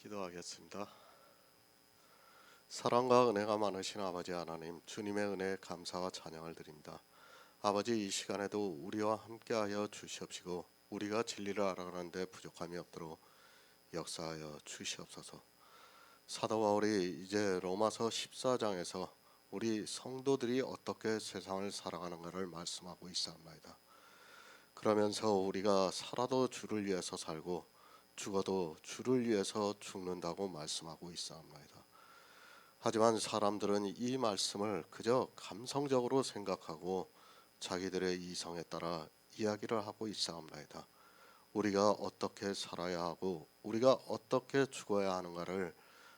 기도하겠습니다. 사랑과 은혜가 많으신 아버지 하나님, 주님의 은혜에 감사와 찬양을 드립니다. 아버지, 이 시간에도 우리와 함께하여 주시옵시고 우리가 진리를 알아가는데 부족함이 없도록 역사하여 주시옵소서. 사도 바울이 이제 로마서 14장에서 우리 성도들이 어떻게 세상을 살아가는가를 말씀하고 있사옵나이다. 그러면서 우리가 살아도 주를 위해서 살고 죽어도 주를 위해서 죽는다고 말씀하고 있사옵나이다. 하지만 사람들은 이 말씀을 그저 감성적으로 생각하고 자기들의 이성에 따라 이야기를 하고 있사옵나이다. 우리가 어떻게 살아야 하고 우리가 어떻게 죽어야 하는가를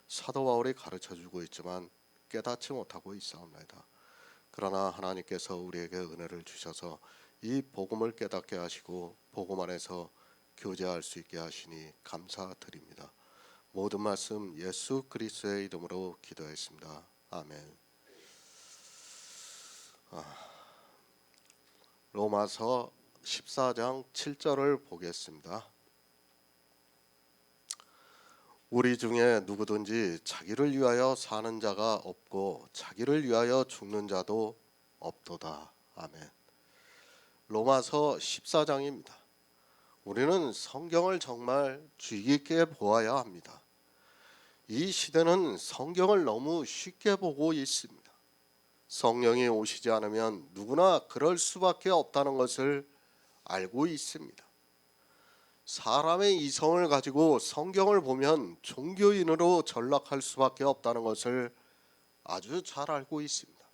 사도 바울이 가르쳐주고 있지만 깨닫지 못하고 있사옵나이다. 그러나 하나님께서 우리에게 은혜를 주셔서 이 복음을 깨닫게 하시고 복음 안에서 교제할 수 있게 하시니 감사드립니다. 모든 말씀 예수 그리스도의 이름으로 기도했습니다. 아멘. 로마서 14장 7절을 보겠습니다. 우리 중에 누구든지 자기를 위하여 사는 자가 없고 자기를 위하여 죽는 자도 없도다. 아멘. 로마서 14장입니다. 우리는 성경을 정말 주의 깊게 보아야 합니다. 이 시대는 성경을 너무 쉽게 보고 있습니다. 성령이 오시지 않으면 누구나 그럴 수밖에 없다는 것을 알고 있습니다. 사람의 이성을 가지고 성경을 보면 종교인으로 전락할 수밖에 없다는 것을 아주 잘 알고 있습니다.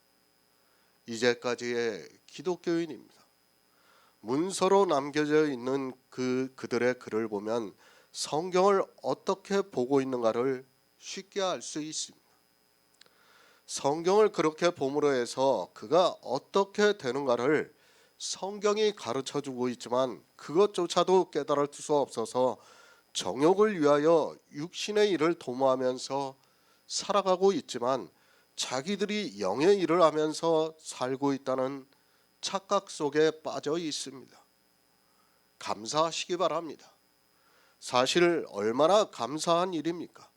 이제까지의 기독교인입니다. 문서로 남겨져 있는 그들의 글을 보면 성경을 어떻게 보고 있는가를 쉽게 알 수 있습니다. 성경을 그렇게 봄으로 해서 그가 어떻게 되는가를 성경이 가르쳐주고 있지만 그것조차도 깨달을 수 없어서 정욕을 위하여 육신의 일을 도모하면서 살아가고 있지만 자기들이 영의 일을 하면서 살고 있다는 착각 속에 빠져 있습니다. 감사하시기 바랍니다. 사실 얼마나 감사한 일입니까?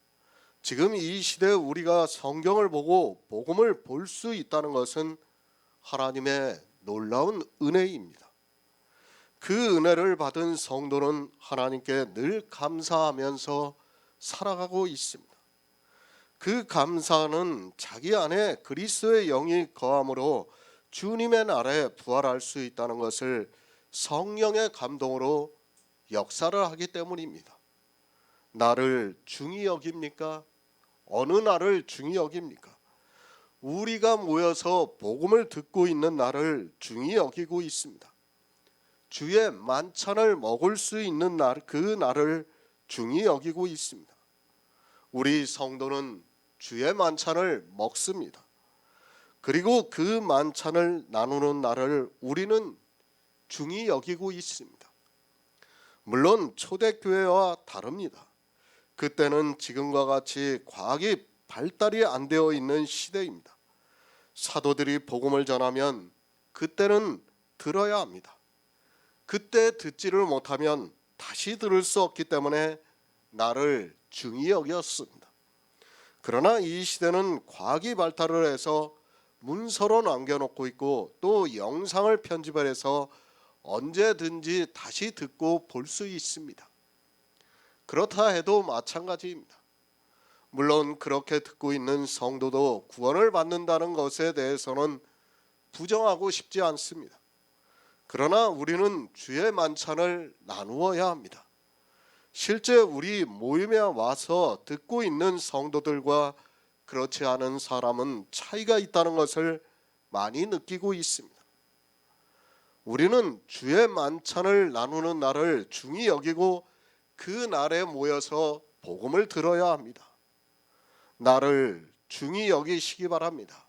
지금 이 시대에 우리가 성경을 보고 복음을 볼 수 있다는 것은 하나님의 놀라운 은혜입니다. 그 은혜를 받은 성도는 하나님께 늘 감사하면서 살아가고 있습니다. 그 감사는 자기 안에 그리스도의 영이 거함으로 주님의 나라에 부활할 수 있다는 것을 성령의 감동으로 역사를 하기 때문입니다. 나를 중히 여깁니까? 어느 나를 중히 여깁니까? 우리가 모여서 복음을 듣고 있는 나를 중히 여기고 있습니다. 주의 만찬을 먹을 수 있는 날, 그 날을 중히 여기고 있습니다. 우리 성도는 주의 만찬을 먹습니다. 그리고 그 만찬을 나누는 날을 우리는 중히 여기고 있습니다. 물론 초대교회와 다릅니다. 그때는 지금과 같이 과학이 발달이 안 되어 있는 시대입니다. 사도들이 복음을 전하면 그때는 들어야 합니다. 그때 듣지를 못하면 다시 들을 수 없기 때문에 나를 중히 여겼습니다. 그러나 이 시대는 과학이 발달을 해서 문서로 남겨놓고 있고 또 영상을 편집을 해서 언제든지 다시 듣고 볼 수 있습니다. 그렇다 해도 마찬가지입니다. 물론 그렇게 듣고 있는 성도도 구원을 받는다는 것에 대해서는 부정하고 싶지 않습니다. 그러나 우리는 주의 만찬을 나누어야 합니다. 실제 우리 모임에 와서 듣고 있는 성도들과 그렇지 않은 사람은 차이가 있다는 것을 많이 느끼고 있습니다. 우리는 주의 만찬을 나누는 날을 중히 여기고 그 날에 모여서 복음을 들어야 합니다. 나를 중히 여기시기 바랍니다.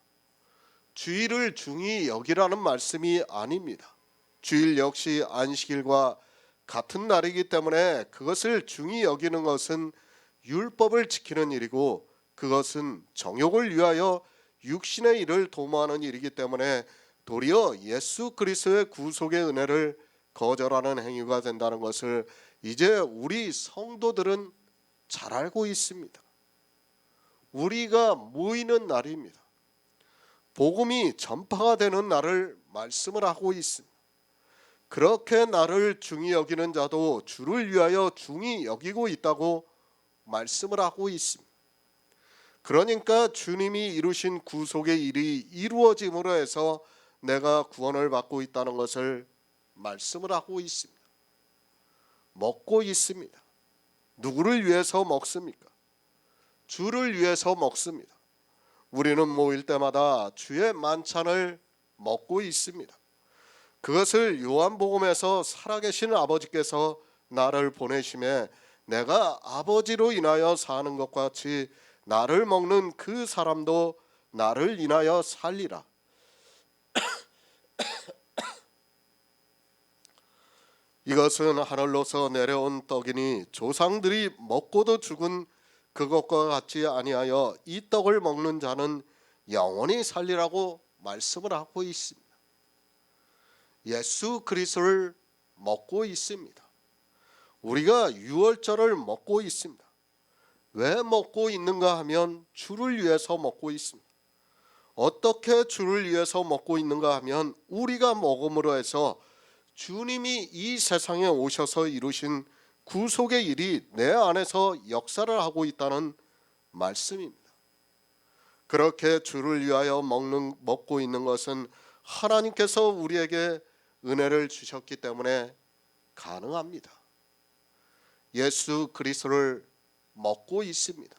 주일을 중히 여기라는 말씀이 아닙니다. 주일 역시 안식일과 같은 날이기 때문에 그것을 중히 여기는 것은 율법을 지키는 일이고 그것은 정욕을 위하여 육신의 일을 도모하는 일이기 때문에 도리어 예수 그리스도의 구속의 은혜를 거절하는 행위가 된다는 것을 이제 우리 성도들은 잘 알고 있습니다. 우리가 모이는 날입니다. 복음이 전파가 되는 날을 말씀을 하고 있습니다. 그렇게 나를 중히 여기는 자도 주를 위하여 중히 여기고 있다고 말씀을 하고 있습니다. 그러니까 주님이 이루신 구속의 일이 이루어짐으로 해서 내가 구원을 받고 있다는 것을 말씀을 하고 있습니다. 먹고 있습니다. 누구를 위해서 먹습니까? 주를 위해서 먹습니다. 우리는 모일 때마다 주의 만찬을 먹고 있습니다. 그것을 요한복음에서 살아계신 아버지께서 나를 보내심에 내가 아버지로 인하여 사는 것과 같이 나를 먹는 그 사람도 나를 인하여 살리라. 이것은 하늘로서 내려온 떡이니 조상들이 먹고도 죽은 그것과 같지 아니하여 이 떡을 먹는 자는 영원히 살리라고 말씀을 하고 있습니다. 예수 그리스도를 먹고 있습니다. 우리가 유월절을 먹고 있습니다. 왜 먹고 있는가 하면 주를 위해서 먹고 있습니다. 어떻게 주를 위해서 먹고 있는가 하면 우리가 먹음으로 해서 주님이 이 세상에 오셔서 이루신 구속의 일이 내 안에서 역사를 하고 있다는 말씀입니다. 그렇게 주를 위하여 먹고 있는 것은 하나님께서 우리에게 은혜를 주셨기 때문에 가능합니다. 예수 그리스도를 먹고 있습니다.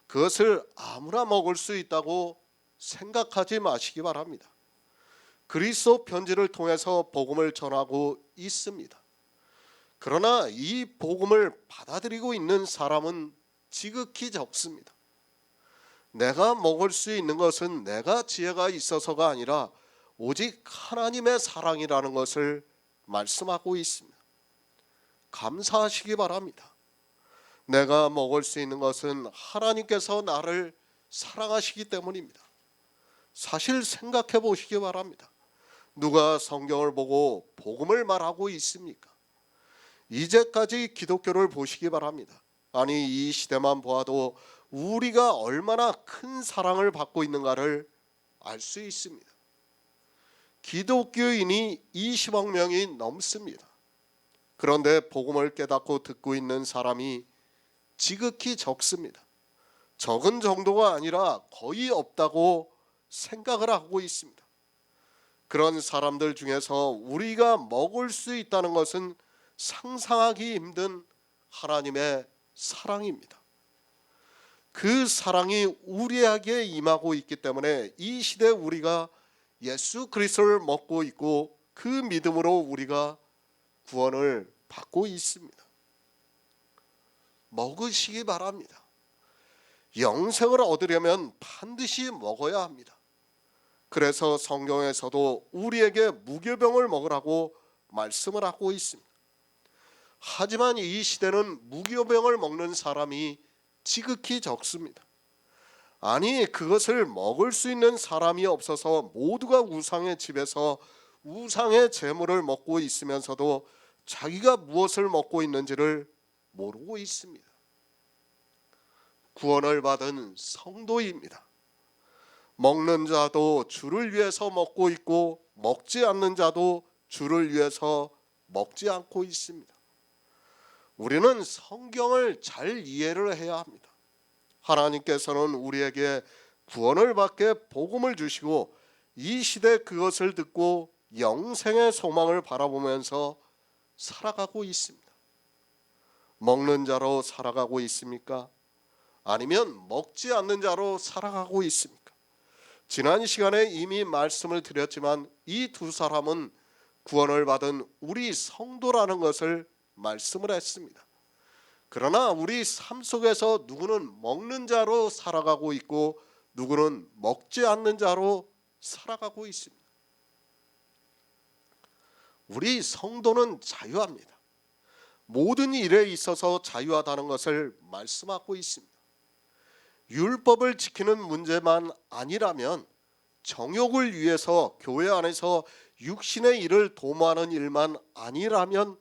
그것을 아무나 먹을 수 있다고 생각하지 마시기 바랍니다. 그리스도 편지를 통해서 복음을 전하고 있습니다. 그러나 이 복음을 받아들이고 있는 사람은 지극히 적습니다. 내가 먹을 수 있는 것은 내가 지혜가 있어서가 아니라 오직 하나님의 사랑이라는 것을 말씀하고 있습니다. 감사하시기 바랍니다. 내가 먹을 수 있는 것은 하나님께서 나를 사랑하시기 때문입니다. 사실 생각해 보시기 바랍니다. 누가 성경을 보고 복음을 말하고 있습니까? 이제까지 기독교를 보시기 바랍니다. 아니 이 시대만 보아도 우리가 얼마나 큰 사랑을 받고 있는가를 알 수 있습니다. 기독교인이 20억 명이 넘습니다. 그런데 복음을 깨닫고 듣고 있는 사람이 지극히 적습니다. 적은 정도가 아니라 거의 없다고 생각을 하고 있습니다. 그런 사람들 중에서 우리가 먹을 수 있다는 것은 상상하기 힘든 하나님의 사랑입니다. 그 사랑이 우리에게 임하고 있기 때문에 이 시대에 우리가 예수 그리스도를 먹고 있고 그 믿음으로 우리가 구원을 받고 있습니다. 먹으시기 바랍니다. 영생을 얻으려면 반드시 먹어야 합니다. 그래서 성경에서도 우리에게 무교병을 먹으라고 말씀을 하고 있습니다. 하지만 이 시대는 무교병을 먹는 사람이 지극히 적습니다. 아니 그것을 먹을 수 있는 사람이 없어서 모두가 우상의 집에서 우상의 재물을 먹고 있으면서도 자기가 무엇을 먹고 있는지를 모르고 있습니다. 구원을 받은 성도입니다. 먹는 자도 주를 위해서 먹고 있고 먹지 않는 자도 주를 위해서 먹지 않고 있습니다. 우리는 성경을 잘 이해를 해야 합니다. 하나님께서는 우리에게 구원을 받게 복음을 주시고 이 시대 그것을 듣고 영생의 소망을 바라보면서 살아가고 있습니다. 먹는 자로 살아가고 있습니까? 아니면 먹지 않는 자로 살아가고 있습니까? 지난 시간에 이미 말씀을 드렸지만 이 두 사람은 구원을 받은 우리 성도라는 것을 말씀을 했습니다. 그러나 우리 삶 속에서 누구는 먹는 자로 살아가고 있고 누구는 먹지 않는 자로 살아가고 있습니다. 우리 성도는 자유합니다. 모든 일에 있어서 자유하다는 것을 말씀하고 있습니다. 율법을 지키는 문제만 아니라면 정욕을 위해서 교회 안에서 육신의 일을 도모하는 일만 아니라면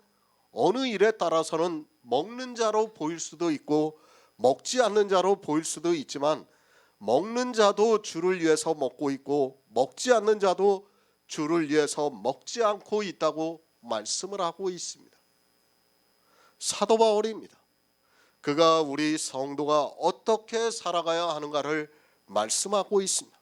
어느 일에 따라서는 먹는 자로 보일 수도 있고 먹지 않는 자로 보일 수도 있지만 먹는 자도 주를 위해서 먹고 있고 먹지 않는 자도 주를 위해서 먹지 않고 있다고 말씀을 하고 있습니다. 사도 바울입니다. 그가 우리 성도가 어떻게 살아가야 하는가를 말씀하고 있습니다.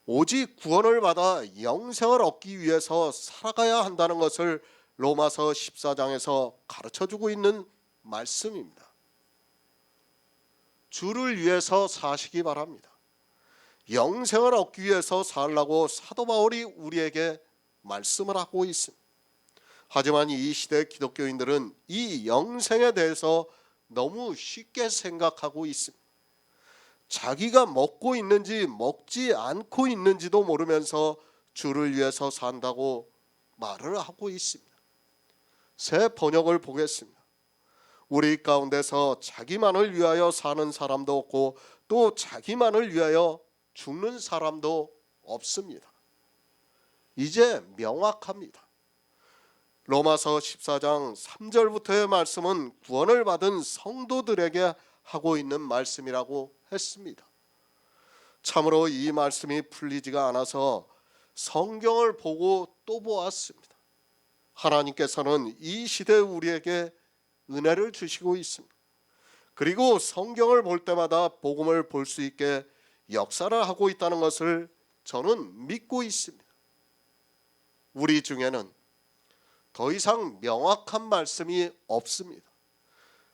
오직 구원을 받아 영생을 얻기 위해서 살아가야 한다는 것을 로마서 14장에서 가르쳐주고 있는 말씀입니다. 주를 위해서 사시기 바랍니다. 영생을 얻기 위해서 살라고 사도 바울이 우리에게 말씀을 하고 있습니다. 하지만 이 시대 기독교인들은 이 영생에 대해서 너무 쉽게 생각하고 있습니다. 자기가 먹고 있는지 먹지 않고 있는지도 모르면서 주를 위해서 산다고 말을 하고 있습니다. 새 번역을 보겠습니다. 우리 가운데서 자기만을 위하여 사는 사람도 없고 또 자기만을 위하여 죽는 사람도 없습니다. 이제 명확합니다. 로마서 14장 3절부터의 말씀은 구원을 받은 성도들에게 하고 있는 말씀이라고 했습니다. 참으로 이 말씀이 풀리지가 않아서 성경을 보고 또 보았습니다. 하나님께서는 이 시대 우리에게 은혜를 주시고 있습니다. 그리고 성경을 볼 때마다 복음을 볼 수 있게 역사를 하고 있다는 것을 저는 믿고 있습니다. 우리 중에는 더 이상 명확한 말씀이 없습니다.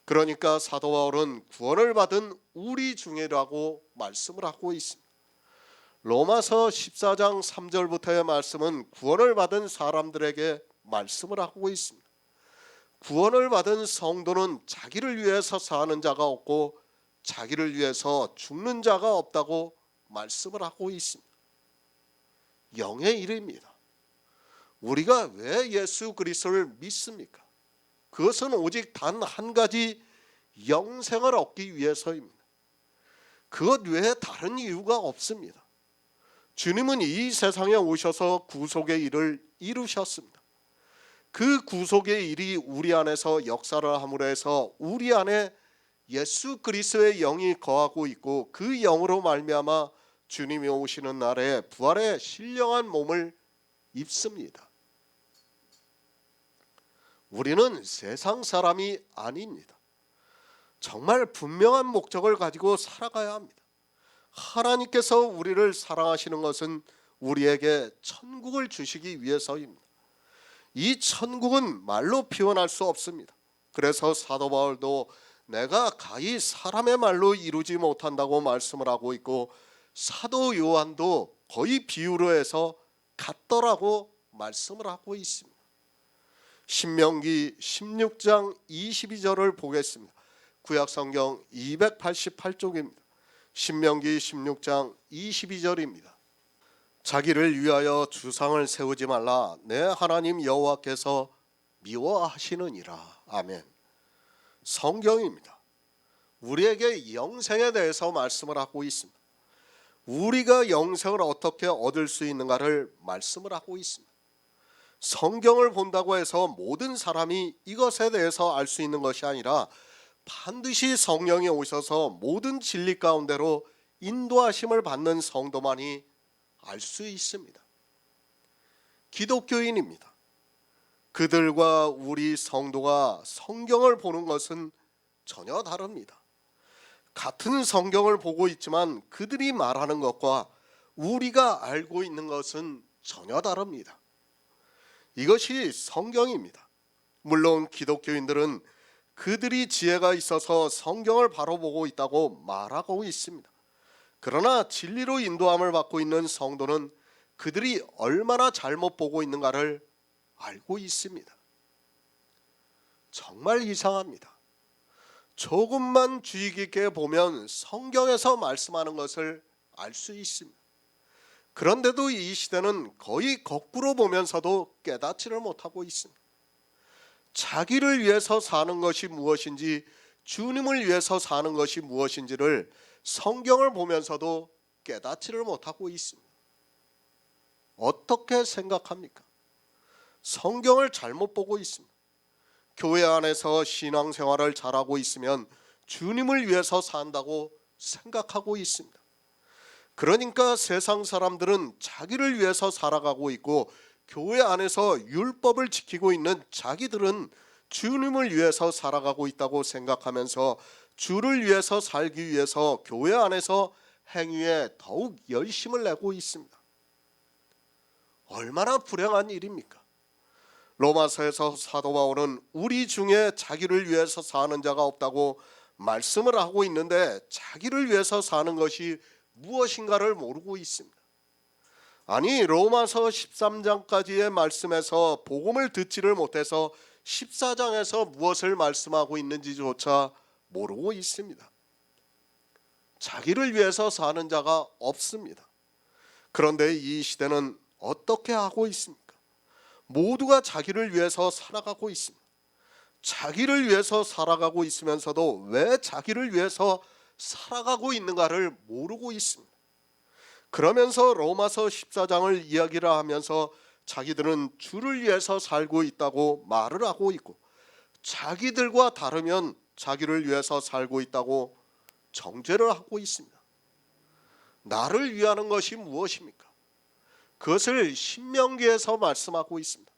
그러니까 사도 바울은 구원을 받은 우리 중에라고 말씀을 하고 있습니다. 로마서 14장 3절부터의 말씀은 구원을 받은 사람들에게 말씀을 하고 있습니다. 구원을 받은 성도는 자기를 위해서 사는 자가 없고 자기를 위해서 죽는 자가 없다고 말씀을 하고 있습니다. 영의 일입니다. 우리가 왜 예수 그리스도를 믿습니까? 그것은 오직 단 한 가지 영생을 얻기 위해서입니다. 그것 외에 다른 이유가 없습니다. 주님은 이 세상에 오셔서 구속의 일을 이루셨습니다. 그 구속의 일이 우리 안에서 역사를 함으로 해서 우리 안에 예수 그리스도의 영이 거하고 있고 그 영으로 말미암아 주님이 오시는 날에 부활의 신령한 몸을 입습니다. 우리는 세상 사람이 아닙니다. 정말 분명한 목적을 가지고 살아가야 합니다. 하나님께서 우리를 사랑하시는 것은 우리에게 천국을 주시기 위해서입니다. 이 천국은 말로 표현할 수 없습니다. 그래서 사도 바울도 내가 가히 사람의 말로 이루지 못한다고 말씀을 하고 있고 사도 요한도 거의 비유로 해서 같더라고 말씀을 하고 있습니다. 신명기 16장 22절을 보겠습니다. 구약성경 288쪽입니다. 신명기 16장 22절입니다. 자기를 위하여 주상을 세우지 말라 내 하나님 여호와께서 미워하시느니라. 아멘. 성경입니다. 우리에게 영생에 대해서 말씀을 하고 있습니다. 우리가 영생을 어떻게 얻을 수 있는가를 말씀을 하고 있습니다. 성경을 본다고 해서 모든 사람이 이것에 대해서 알 수 있는 것이 아니라 반드시 성령이 오셔서 모든 진리 가운데로 인도하심을 받는 성도만이 알 수 있습니다. 기독교인입니다. 그들과 우리 성도가 성경을 보는 것은 전혀 다릅니다. 같은 성경을 보고 있지만 그들이 말하는 것과 우리가 알고 있는 것은 전혀 다릅니다. 이것이 성경입니다. 물론 기독교인들은 그들이 지혜가 있어서 성경을 바로 보고 있다고 말하고 있습니다. 그러나 진리로 인도함을 받고 있는 성도는 그들이 얼마나 잘못 보고 있는가를 알고 있습니다. 정말 이상합니다. 조금만 주의 깊게 보면 성경에서 말씀하는 것을 알 수 있습니다. 그런데도 이 시대는 거의 거꾸로 보면서도 깨닫지를 못하고 있습니다. 자기를 위해서 사는 것이 무엇인지 주님을 위해서 사는 것이 무엇인지를 성경을 보면서도 깨닫지를 못하고 있습니다. 어떻게 생각합니까? 성경을 잘못 보고 있습니다. 교회 안에서 신앙생활을 잘하고 있으면 주님을 위해서 산다고 생각하고 있습니다. 그러니까 세상 사람들은 자기를 위해서 살아가고 있고, 교회 안에서 율법을 지키고 있는 자기들은 주님을 위해서 살아가고 있다고 생각하면서 주를 위해서 살기 위해서 교회 안에서 행위에 더욱 열심을 내고 있습니다. 얼마나 불행한 일입니까? 로마서에서 사도 바울은 우리 중에 자기를 위해서 사는 자가 없다고 말씀을 하고 있는데, 자기를 위해서 사는 것이 무엇인가를 모르고 있습니다. 아니, 로마서 13장까지의 말씀에서 복음을 듣지를 못해서 14장에서 무엇을 말씀하고 있는지조차 모르고 있습니다. 자기를 위해서 사는 자가 없습니다. 그런데 이 시대는 어떻게 하고 있습니까? 모두가 자기를 위해서 살아가고 있습니다. 자기를 위해서 살아가고 있으면서도 왜 자기를 위해서 살아가고 있는가를 모르고 있습니다. 그러면서 로마서 14장을 이야기를 하면서 자기들은 주를 위해서 살고 있다고 말을 하고 있고, 자기들과 다르면 자기를 위해서 살고 있다고 정죄를 하고 있습니다. 나를 위하는 것이 무엇입니까? 그것을 신명기에서 말씀하고 있습니다.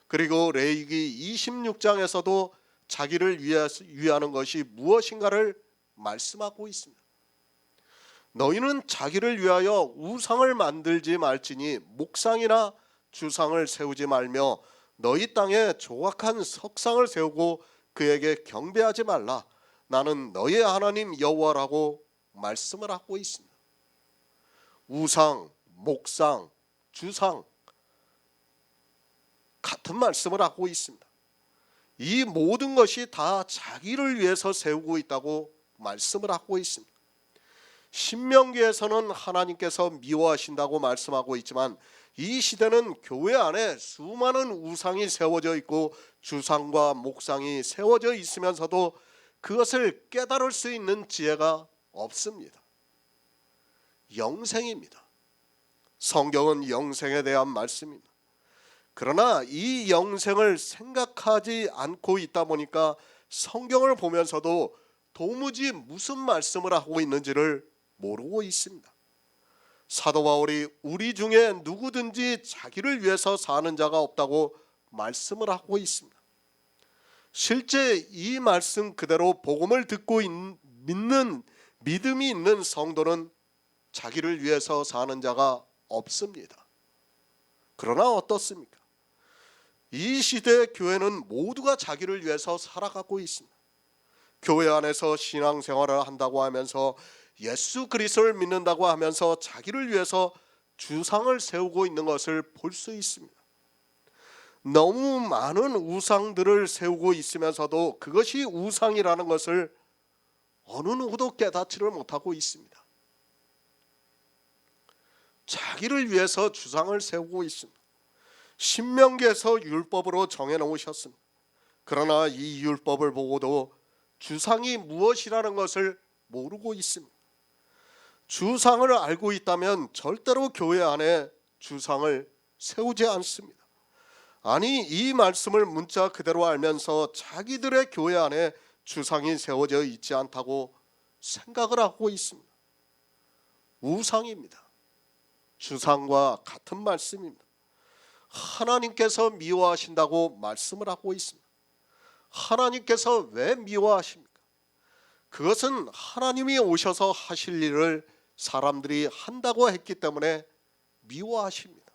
그리고 레위기 26장에서도 자기를 위하는 것이 무엇인가를 말씀하고 있습니다. 너희는 자기를 위하여 우상을 만들지 말지니 목상이나 주상을 세우지 말며 너희 땅에 조각한 석상을 세우고 그에게 경배하지 말라. 나는 너희 하나님 여호와라고 말씀을 하고 있습니다. 우상, 목상, 주상 같은 말씀을 하고 있습니다. 이 모든 것이 다 자기를 위해서 세우고 있다고 말씀을 하고 있습니다. 신명기에서는 하나님께서 미워하신다고 말씀하고 있지만, 이 시대는 교회 안에 수많은 우상이 세워져 있고 주상과 목상이 세워져 있으면서도 그것을 깨달을 수 있는 지혜가 없습니다. 영생입니다. 성경은 영생에 대한 말씀입니다. 그러나 이 영생을 생각하지 않고 있다 보니까 성경을 보면서도 도무지 무슨 말씀을 하고 있는지를 모르고 있습니다. 사도 바울이 우리 중에 누구든지 자기를 위해서 사는 자가 없다고 말씀을 하고 있습니다. 실제 이 말씀 그대로 복음을 듣고 믿는 믿음이 있는 성도는 자기를 위해서 사는 자가 없습니다. 그러나 어떻습니까? 이 시대 교회는 모두가 자기를 위해서 살아가고 있습니다. 교회 안에서 신앙생활을 한다고 하면서 예수 그리스도를 믿는다고 하면서 자기를 위해서 주상을 세우고 있는 것을 볼 수 있습니다. 너무 많은 우상들을 세우고 있으면서도 그것이 우상이라는 것을 어느 누구도 깨닫지를 못하고 있습니다. 자기를 위해서 주상을 세우고 있습니다. 신명기에서 율법으로 정해놓으셨습니다. 그러나 이 율법을 보고도 주상이 무엇이라는 것을 모르고 있습니다. 주상을 알고 있다면 절대로 교회 안에 주상을 세우지 않습니다. 아니, 이 말씀을 문자 그대로 알면서 자기들의 교회 안에 주상이 세워져 있지 않다고 생각을 하고 있습니다. 우상입니다. 주상과 같은 말씀입니다. 하나님께서 미워하신다고 말씀을 하고 있습니다. 하나님께서 왜 미워하십니까? 그것은 하나님이 오셔서 하실 일을 사람들이 한다고 했기 때문에 미워하십니다.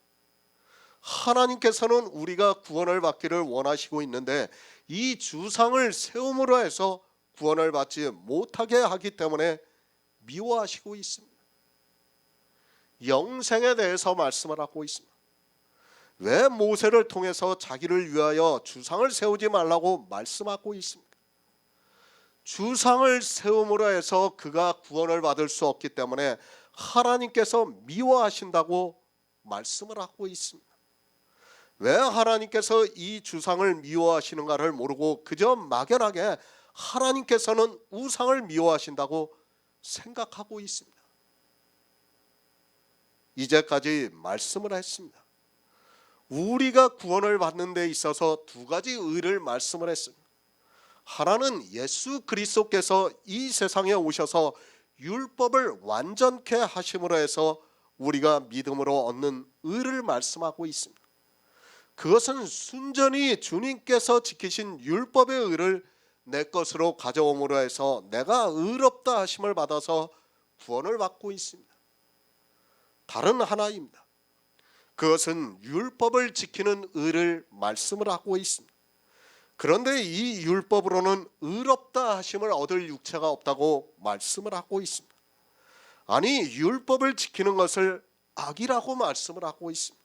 하나님께서는 우리가 구원을 받기를 원하시고 있는데 이 주상을 세움으로 해서 구원을 받지 못하게 하기 때문에 미워하시고 있습니다. 영생에 대해서 말씀을 하고 있습니다. 왜 모세를 통해서 자기를 위하여 주상을 세우지 말라고 말씀하고 있습니까? 주상을 세움으로 해서 그가 구원을 받을 수 없기 때문에 하나님께서 미워하신다고 말씀을 하고 있습니다. 왜 하나님께서 이 주상을 미워하시는가를 모르고 그저 막연하게 하나님께서는 우상을 미워하신다고 생각하고 있습니다. 이제까지 말씀을 했습니다. 우리가 구원을 받는 데 있어서 두 가지 의를 말씀을 했습니다. 하나는 예수 그리스도께서 이 세상에 오셔서 율법을 완전케 하심으로 해서 우리가 믿음으로 얻는 의를 말씀하고 있습니다. 그것은 순전히 주님께서 지키신 율법의 의를 내 것으로 가져옴으로 해서 내가 의롭다 하심을 받아서 구원을 받고 있습니다. 다른 하나입니다. 그것은 율법을 지키는 의를 말씀을 하고 있습니다. 그런데 이 율법으로는 의롭다 하심을 얻을 육체가 없다고 말씀을 하고 있습니다. 아니, 율법을 지키는 것을 악이라고 말씀을 하고 있습니다.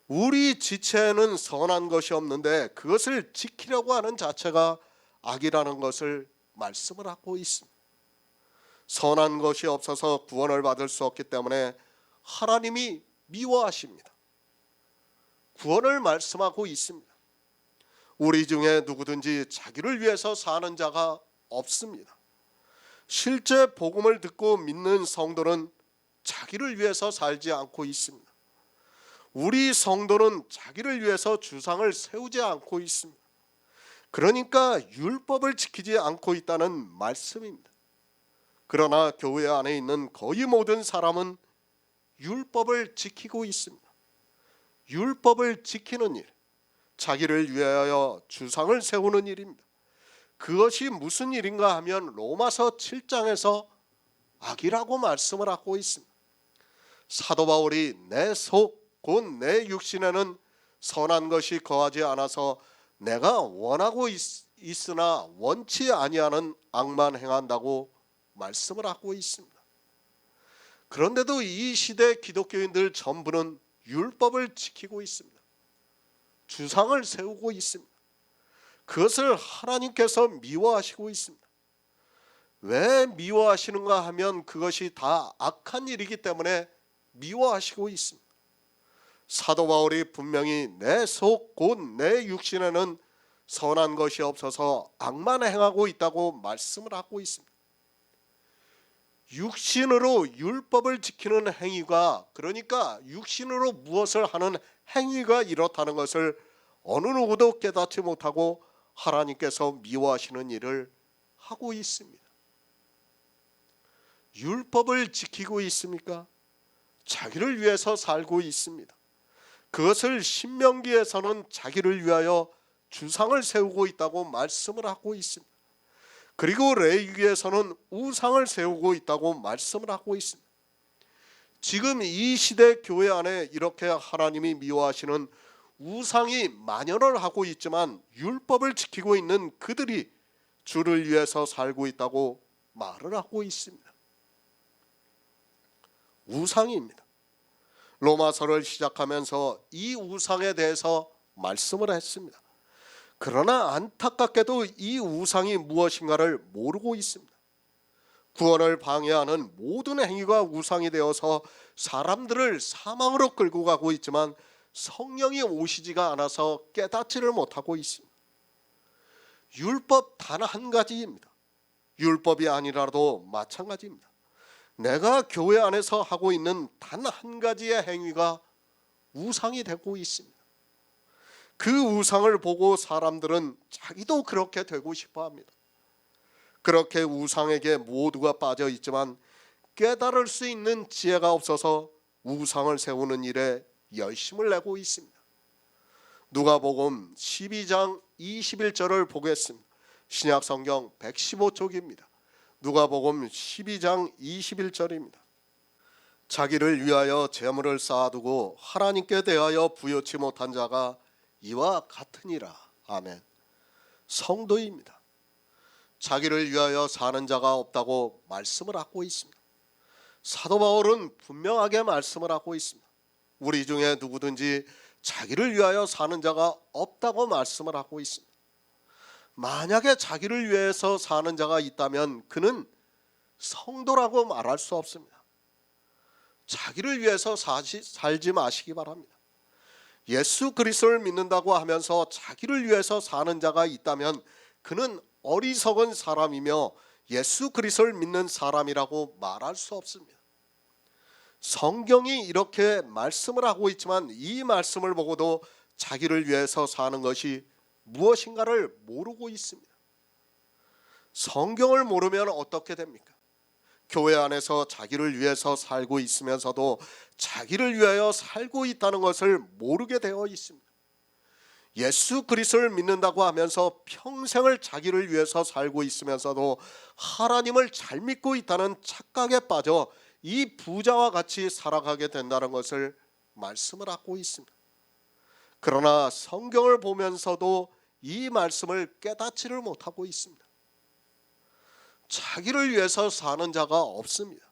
우리 지체에는 선한 것이 없는데 그것을 지키려고 하는 자체가 악이라는 것을 말씀을 하고 있습니다. 선한 것이 없어서 구원을 받을 수 없기 때문에 하나님이 미워하십니다. 구원을 말씀하고 있습니다. 우리 중에 누구든지 자기를 위해서 사는 자가 없습니다. 실제 복음을 듣고 믿는 성도는 자기를 위해서 살지 않고 있습니다. 우리 성도는 자기를 위해서 주상을 세우지 않고 있습니다. 그러니까 율법을 지키지 않고 있다는 말씀입니다. 그러나 교회 안에 있는 거의 모든 사람은 율법을 지키고 있습니다. 율법을 지키는 일, 자기를 위하여 주상을 세우는 일입니다. 그것이 무슨 일인가 하면 로마서 7장에서 악이라고 말씀을 하고 있습니다. 사도 바울이 내 속 곧 내 육신에는 선한 것이 거하지 않아서 내가 원하고 있으나 원치 아니하는 악만 행한다고 말씀을 하고 있습니다. 그런데도 이 시대 기독교인들 전부는 율법을 지키고 있습니다. 주상을 세우고 있습니다. 그것을 하나님께서 미워하시고 있습니다. 왜 미워하시는가 하면 그것이 다 악한 일이기 때문에 미워하시고 있습니다. 사도 바울이 분명히 내 속 곧 내 육신에는 선한 것이 없어서 악만 행하고 있다고 말씀을 하고 있습니다. 육신으로 율법을 지키는 행위가, 그러니까 육신으로 무엇을 하는 행위가 이렇다는 것을 어느 누구도 깨닫지 못하고 하나님께서 미워하시는 일을 하고 있습니다. 율법을 지키고 있습니까? 자기를 위해서 살고 있습니다. 그것을 신명기에서는 자기를 위하여 주상을 세우고 있다고 말씀을 하고 있습니다. 그리고 레위기에서는 우상을 세우고 있다고 말씀을 하고 있습니다. 지금 이 시대 교회 안에 이렇게 하나님이 미워하시는 우상이 만연을 하고 있지만 율법을 지키고 있는 그들이 주를 위해서 살고 있다고 말을 하고 있습니다. 우상입니다. 로마서를 시작하면서 이 우상에 대해서 말씀을 했습니다. 그러나 안타깝게도 이 우상이 무엇인가를 모르고 있습니다. 구원을 방해하는 모든 행위가 우상이 되어서 사람들을 사망으로 끌고 가고 있지만 성령이 오시지가 않아서 깨닫지를 못하고 있습니다. 율법 단 한 가지입니다. 율법이 아니라도 마찬가지입니다. 내가 교회 안에서 하고 있는 단 한 가지의 행위가 우상이 되고 있습니다. 그 우상을 보고 사람들은 자기도 그렇게 되고 싶어 합니다. 그렇게 우상에게 모두가 빠져 있지만 깨달을 수 있는 지혜가 없어서 우상을 세우는 일에 열심을 내고 있습니다. 누가복음 12장 21절을 보겠습니다. 신약성경 115쪽입니다. 누가복음 12장 21절입니다. 자기를 위하여 재물을 쌓아두고 하나님께 대하여 부여치 못한 자가 이와 같으니라. 아멘. 성도입니다. 자기를 위하여 사는 자가 없다고 말씀을 하고 있습니다. 사도 바울은 분명하게 말씀을 하고 있습니다. 우리 중에 누구든지 자기를 위하여 사는 자가 없다고 말씀을 하고 있습니다. 만약에 자기를 위해서 사는 자가 있다면 그는 성도라고 말할 수 없습니다. 자기를 위해서 살지 마시기 바랍니다. 예수 그리스도를 믿는다고 하면서 자기를 위해서 사는 자가 있다면 그는 어리석은 사람이며 예수 그리스도를 믿는 사람이라고 말할 수 없습니다. 성경이 이렇게 말씀을 하고 있지만 이 말씀을 보고도 자기를 위해서 사는 것이 무엇인가를 모르고 있습니다. 성경을 모르면 어떻게 됩니까? 교회 안에서 자기를 위해서 살고 있으면서도 자기를 위하여 살고 있다는 것을 모르게 되어 있습니다. 예수 그리스도를 믿는다고 하면서 평생을 자기를 위해서 살고 있으면서도 하나님을 잘 믿고 있다는 착각에 빠져 이 부자와 같이 살아가게 된다는 것을 말씀을 하고 있습니다. 그러나 성경을 보면서도 이 말씀을 깨닫지를 못하고 있습니다. 자기를 위해서 사는 자가 없습니다.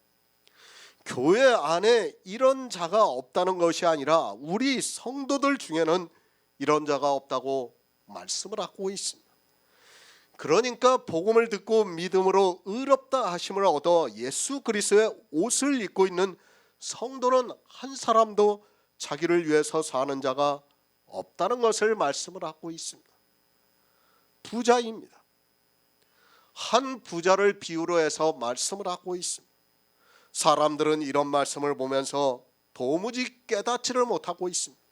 교회 안에 이런 자가 없다는 것이 아니라 우리 성도들 중에는 이런 자가 없다고 말씀을 하고 있습니다. 그러니까 복음을 듣고 믿음으로 의롭다 하심을 얻어 예수 그리스도의 옷을 입고 있는 성도는 한 사람도 자기를 위해서 사는 자가 없다는 것을 말씀을 하고 있습니다. 부자입니다. 한 부자를 비유로 해서 말씀을 하고 있습니다. 사람들은 이런 말씀을 보면서 도무지 깨닫지를 못하고 있습니다.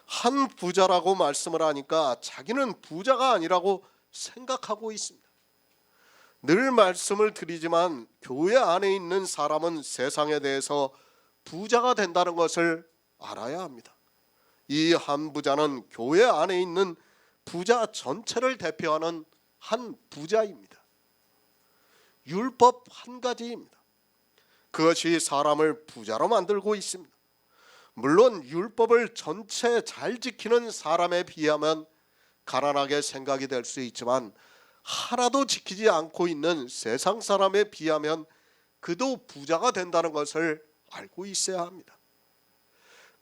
한 부자라고 말씀을 하니까 자기는 부자가 아니라고 생각하고 있습니다. 늘 말씀을 드리지만 교회 안에 있는 사람은 세상에 대해서 부자가 된다는 것을 알아야 합니다. 이 한 부자는 교회 안에 있는 부자 전체를 대표하는 한 부자입니다. 율법 한 가지입니다. 그것이 사람을 부자로 만들고 있습니다. 물론 율법을 전체 잘 지키는 사람에 비하면 가난하게 생각이 될 수 있지만 하나도 지키지 않고 있는 세상 사람에 비하면 그도 부자가 된다는 것을 알고 있어야 합니다.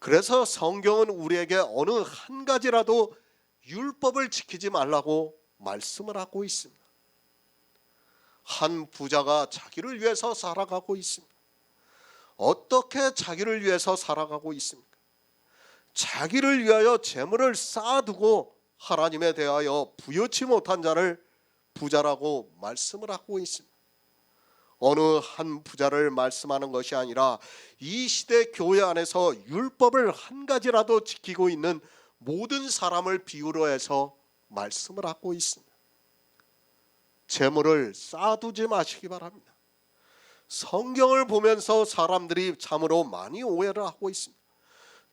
그래서 성경은 우리에게 어느 한 가지라도 율법을 지키지 말라고 말씀을 하고 있습니다. 한 부자가 자기를 위해서 살아가고 있습니다. 어떻게 자기를 위해서 살아가고 있습니까? 자기를 위하여 재물을 쌓아두고 하나님에 대하여 부여치 못한 자를 부자라고 말씀을 하고 있습니다. 어느 한 부자를 말씀하는 것이 아니라 이 시대 교회 안에서 율법을 한 가지라도 지키고 있는 모든 사람을 비유로 해서 말씀을 하고 있습니다. 재물을 쌓아두지 마시기 바랍니다. 성경을 보면서 사람들이 참으로 많이 오해를 하고 있습니다.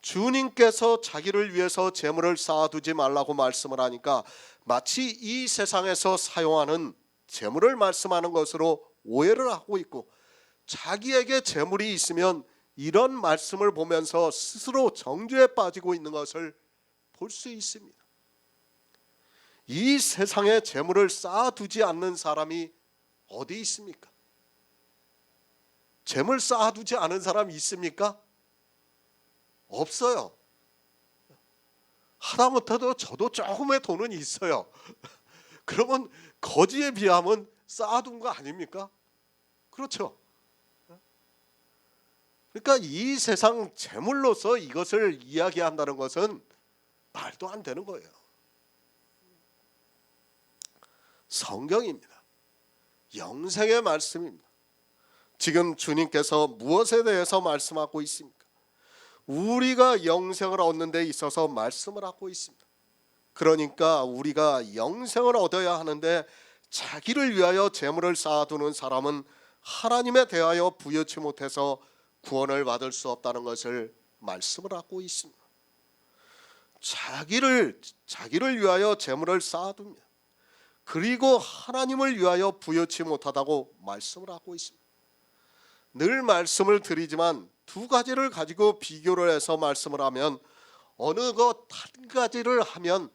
주님께서 자기를 위해서 재물을 쌓아두지 말라고 말씀을 하니까 마치 이 세상에서 사용하는 재물을 말씀하는 것으로 오해를 하고 있고, 자기에게 재물이 있으면 이런 말씀을 보면서 스스로 정죄에 빠지고 있는 것을 볼 수 있습니다. 이 세상에 재물을 쌓아두지 않는 사람이 어디 있습니까? 재물 쌓아두지 않은 사람이 있습니까? 없어요. 하다못해도 저도 조금의 돈은 있어요. 그러면 거지에 비하면 쌓아둔 거 아닙니까? 그렇죠. 그러니까 이 세상 재물로서 이것을 이야기한다는 것은 말도 안 되는 거예요. 성경입니다. 영생의 말씀입니다. 지금 주님께서 무엇에 대해서 말씀하고 있습니까? 우리가 영생을 얻는 데 있어서 말씀을 하고 있습니다. 그러니까 우리가 영생을 얻어야 하는데 자기를 위하여 재물을 쌓아두는 사람은 하나님에 대하여 부여치 못해서 구원을 받을 수 없다는 것을 말씀을 하고 있습니다. 자기를 위하여 재물을 쌓아둡니다. 그리고 하나님을 위하여 부여치 못하다고 말씀을 하고 있습니다. 늘 말씀을 드리지만 두 가지를 가지고 비교를 해서 말씀을 하면 어느 것 한 가지를 하면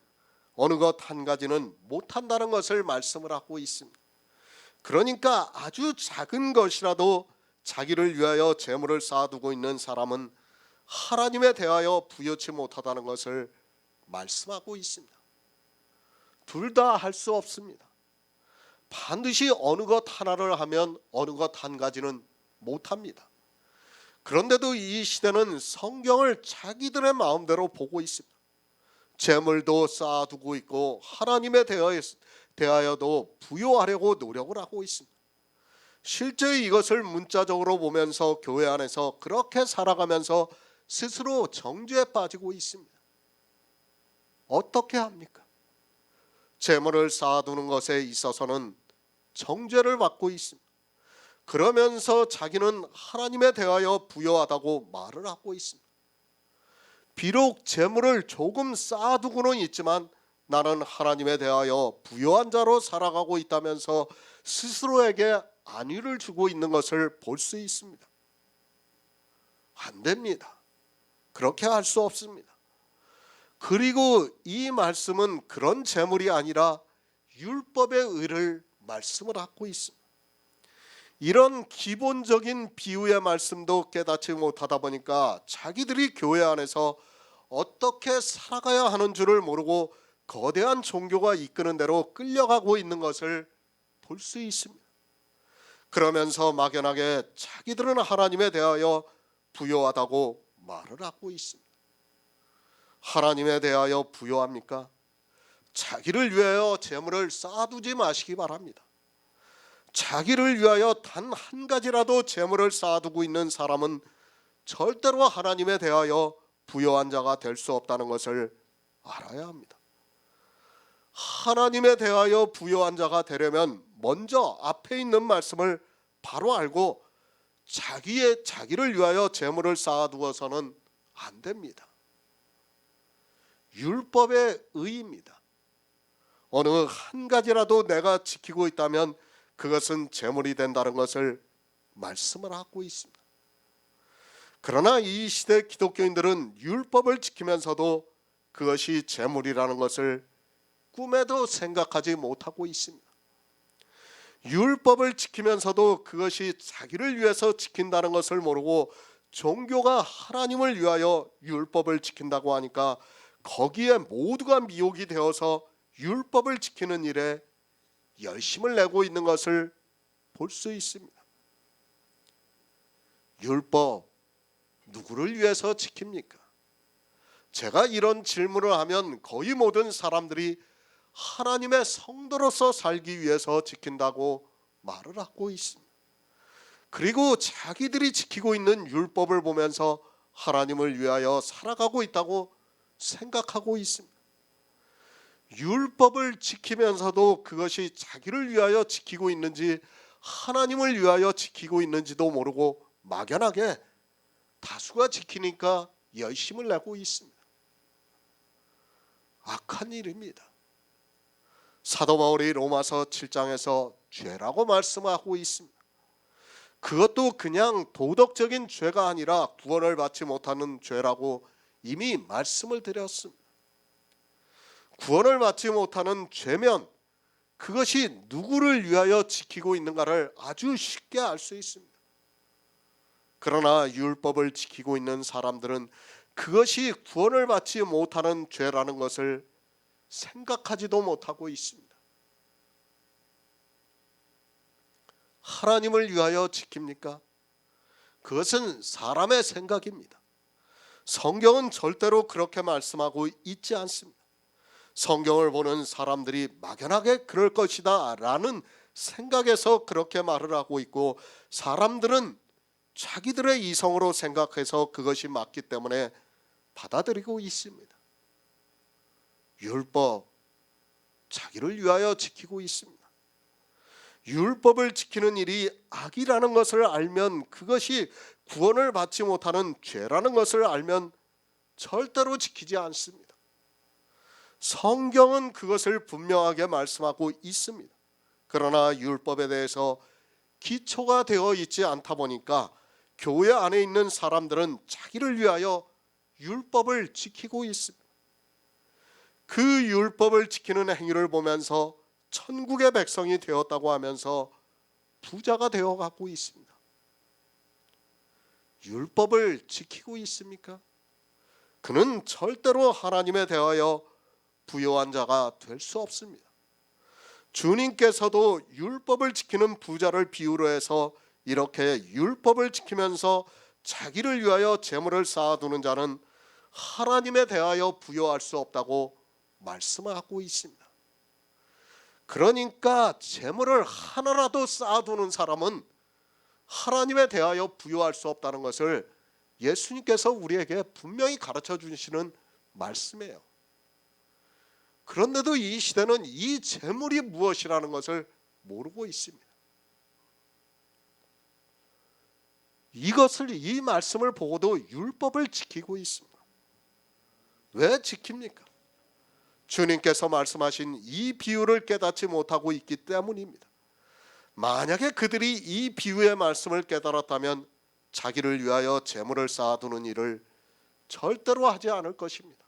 어느 것 한 가지는 못한다는 것을 말씀을 하고 있습니다. 그러니까 아주 작은 것이라도 자기를 위하여 재물을 쌓아두고 있는 사람은 하나님에 대하여 부여치 못하다는 것을 말씀하고 있습니다. 둘 다 할 수 없습니다. 반드시 어느 것 하나를 하면 어느 것 한 가지는 못합니다. 그런데도 이 시대는 성경을 자기들의 마음대로 보고 있습니다. 재물도 쌓아두고 있고 하나님에 대하여도 부여하려고 노력을 하고 있습니다. 실제 이것을 문자적으로 보면서 교회 안에서 그렇게 살아가면서 스스로 정죄에 빠지고 있습니다. 어떻게 합니까? 재물을 쌓아두는 것에 있어서는 정죄를 받고 있습니다. 그러면서 자기는 하나님에 대하여 부요하다고 말을 하고 있습니다. 비록 재물을 조금 쌓아두고는 있지만 나는 하나님에 대하여 부요한 자로 살아가고 있다면서 스스로에게 안위를 주고 있는 것을 볼 수 있습니다. 안 됩니다. 그렇게 할 수 없습니다. 그리고 이 말씀은 그런 재물이 아니라 율법의 의를 말씀을 하고 있습니다. 이런 기본적인 비유의 말씀도 깨닫지 못하다 보니까 자기들이 교회 안에서 어떻게 살아가야 하는 줄을 모르고 거대한 종교가 이끄는 대로 끌려가고 있는 것을 볼 수 있습니다. 그러면서 막연하게 자기들은 하나님에 대하여 부요하다고 말을 하고 있습니다. 하나님에 대하여 부요합니까? 자기를 위하여 재물을 쌓아두지 마시기 바랍니다. 자기를 위하여 단 한 가지라도 재물을 쌓아두고 있는 사람은 절대로 하나님에 대하여 부요한 자가 될 수 없다는 것을 알아야 합니다. 하나님에 대하여 부요한 자가 되려면 먼저 앞에 있는 말씀을 바로 알고 자기를 위하여 재물을 쌓아두어서는 안 됩니다. 율법의 의입니다. 어느 한 가지라도 내가 지키고 있다면 그것은 재물이 된다는 것을 말씀을 하고 있습니다. 그러나 이 시대 기독교인들은 율법을 지키면서도 그것이 재물이라는 것을 꿈에도 생각하지 못하고 있습니다. 율법을 지키면서도 그것이 자기를 위해서 지킨다는 것을 모르고 종교가 하나님을 위하여 율법을 지킨다고 하니까 거기에 모두가 미혹이 되어서 율법을 지키는 일에 열심을 내고 있는 것을 볼 수 있습니다. 율법 누구를 위해서 지킵니까? 제가 이런 질문을 하면 거의 모든 사람들이 하나님의 성도로서 살기 위해서 지킨다고 말을 하고 있습니다. 그리고 자기들이 지키고 있는 율법을 보면서 하나님을 위하여 살아가고 있다고 생각하고 있습니다. 율법을 지키면서도 그것이 자기를 위하여 지키고 있는지 하나님을 위하여 지키고 있는지도 모르고 막연하게 다수가 지키니까 열심을 내고 있습니다. 악한 일입니다. 사도 바울이 로마서 7장에서 죄라고 말씀하고 있습니다. 그것도 그냥 도덕적인 죄가 아니라 구원을 받지 못하는 죄라고 이미 말씀을 드렸습니다. 구원을 받지 못하는 죄면 그것이 누구를 위하여 지키고 있는가를 아주 쉽게 알 수 있습니다. 그러나 율법을 지키고 있는 사람들은 그것이 구원을 받지 못하는 죄라는 것을 생각하지도 못하고 있습니다. 하나님을 위하여 지킵니까? 그것은 사람의 생각입니다. 성경은 절대로 그렇게 말씀하고 있지 않습니다. 성경을 보는 사람들이 막연하게 그럴 것이다 라는 생각에서 그렇게 말을 하고 있고, 사람들은 자기들의 이성으로 생각해서 그것이 맞기 때문에 받아들이고 있습니다. 율법 자기를 위하여 지키고 있습니다. 율법을 지키는 일이 악이라는 것을 알면, 그것이 구원을 받지 못하는 죄라는 것을 알면 절대로 지키지 않습니다. 성경은 그것을 분명하게 말씀하고 있습니다. 그러나 율법에 대해서 기초가 되어 있지 않다 보니까 교회 안에 있는 사람들은 자기를 위하여 율법을 지키고 있습니다. 그 율법을 지키는 행위를 보면서 천국의 백성이 되었다고 하면서 부자가 되어가고 있습니다. 율법을 지키고 있습니까? 그는 절대로 하나님에 대하여 부요한 자가 될 수 없습니다. 주님께서도 율법을 지키는 부자를 비유로 해서 이렇게 율법을 지키면서 자기를 위하여 재물을 쌓아두는 자는 하나님에 대하여 부요할 수 없다고 말씀하고 있습니다. 그러니까 재물을 하나라도 쌓아두는 사람은 하나님에 대하여 부요할 수 없다는 것을 예수님께서 우리에게 분명히 가르쳐 주시는 말씀이에요. 그런데도 이 시대는 이 재물이 무엇이라는 것을 모르고 있습니다. 이 말씀을 보고도 율법을 지키고 있습니다. 왜 지킵니까? 주님께서 말씀하신 이 비유를 깨닫지 못하고 있기 때문입니다. 만약에 그들이 이 비유의 말씀을 깨달았다면 자기를 위하여 재물을 쌓아두는 일을 절대로 하지 않을 것입니다.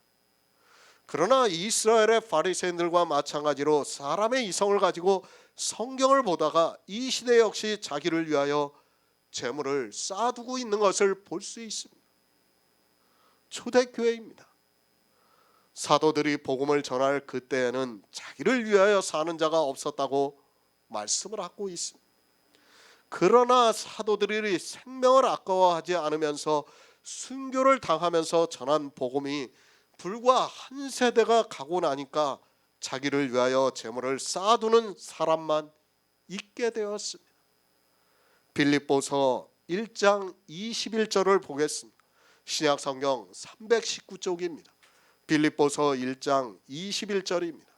그러나 이스라엘의 바리새인들과 마찬가지로 사람의 이성을 가지고 성경을 보다가 이 시대 역시 자기를 위하여 재물을 쌓아두고 있는 것을 볼 수 있습니다. 초대교회입니다. 사도들이 복음을 전할 그때에는 자기를 위하여 사는 자가 없었다고 말씀을 하고 있습니다. 그러나 사도들이 생명을 아까워하지 않으면서 순교를 당하면서 전한 복음이 불과 한 세대가 가고 나니까 자기를 위하여 재물을 쌓아두는 사람만 있게 되었습니다. 빌립보서 1장 21절을 보겠습니다. 신약성경 319쪽입니다. 빌립보서 1장 21절입니다.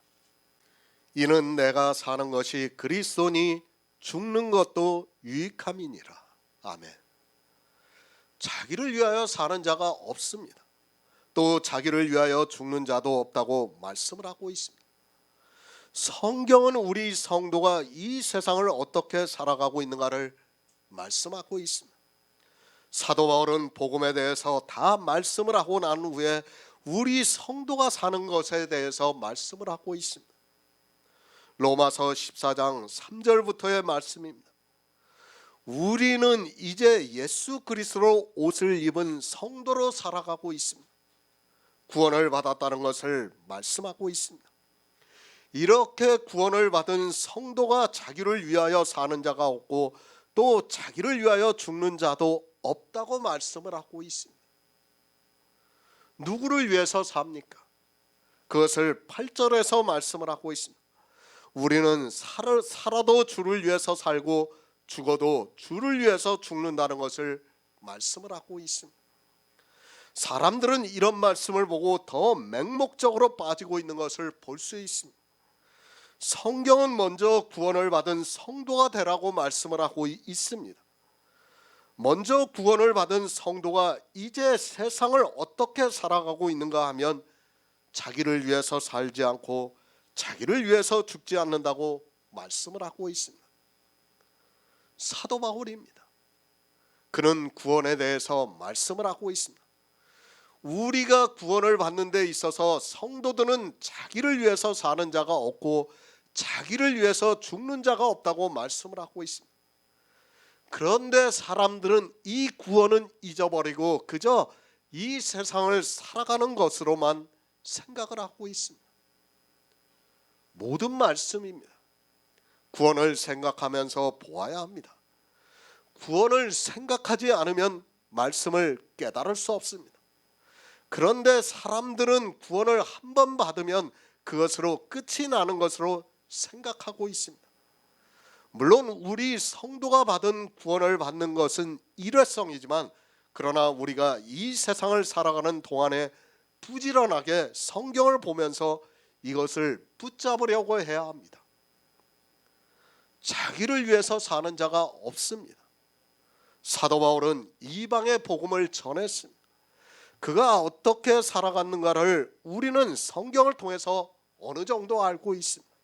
이는 내가 사는 것이 그리스도니 죽는 것도 유익함이니라. 아멘. 자기를 위하여 사는 자가 없습니다. 또 자기를 위하여 죽는 자도 없다고 말씀을 하고 있습니다. 성경은 우리 성도가 이 세상을 어떻게 살아가고 있는가를 말씀하고 있습니다. 사도 바울은 복음에 대해서 다 말씀을 하고 난 후에 우리 성도가 사는 것에 대해서 말씀을 하고 있습니다. 로마서 14장 3절부터의 말씀입니다. 우리는 이제 예수 그리스도로 옷을 입은 성도로 살아가고 있습니다. 구원을 받았다는 것을 말씀하고 있습니다. 이렇게 구원을 받은 성도가 자기를 위하여 사는 자가 없고 또 자기를 위하여 죽는 자도 없다고 말씀을 하고 있습니다. 누구를 위해서 삽니까? 그것을 8절에서 말씀을 하고 있습니다. 우리는 살아도 주를 위해서 살고 죽어도 주를 위해서 죽는다는 것을 말씀을 하고 있습니다. 사람들은 이런 말씀을 보고 더 맹목적으로 빠지고 있는 것을 볼 수 있습니다. 성경은 먼저 구원을 받은 성도가 되라고 말씀을 하고 있습니다. 먼저 구원을 받은 성도가 이제 세상을 어떻게 살아가고 있는가 하면 자기를 위해서 살지 않고 자기를 위해서 죽지 않는다고 말씀을 하고 있습니다. 사도 바울입니다. 그는 구원에 대해서 말씀을 하고 있습니다. 우리가 구원을 받는 데 있어서 성도들은 자기를 위해서 사는 자가 없고 자기를 위해서 죽는 자가 없다고 말씀을 하고 있습니다. 그런데 사람들은 이 구원은 잊어버리고 그저 이 세상을 살아가는 것으로만 생각을 하고 있습니다. 모든 말씀입니다. 구원을 생각하면서 보아야 합니다. 구원을 생각하지 않으면 말씀을 깨달을 수 없습니다. 그런데 사람들은 구원을 한 번 받으면 그것으로 끝이 나는 것으로 생각하고 있습니다. 물론 우리 성도가 받은 구원을 받는 것은 일회성이지만 그러나 우리가 이 세상을 살아가는 동안에 부지런하게 성경을 보면서 이것을 붙잡으려고 해야 합니다. 자기를 위해서 사는 자가 없습니다. 사도 바울은 이방의 복음을 전했습니다. 그가 어떻게 살아갔는가를 우리는 성경을 통해서 어느 정도 알고 있습니다.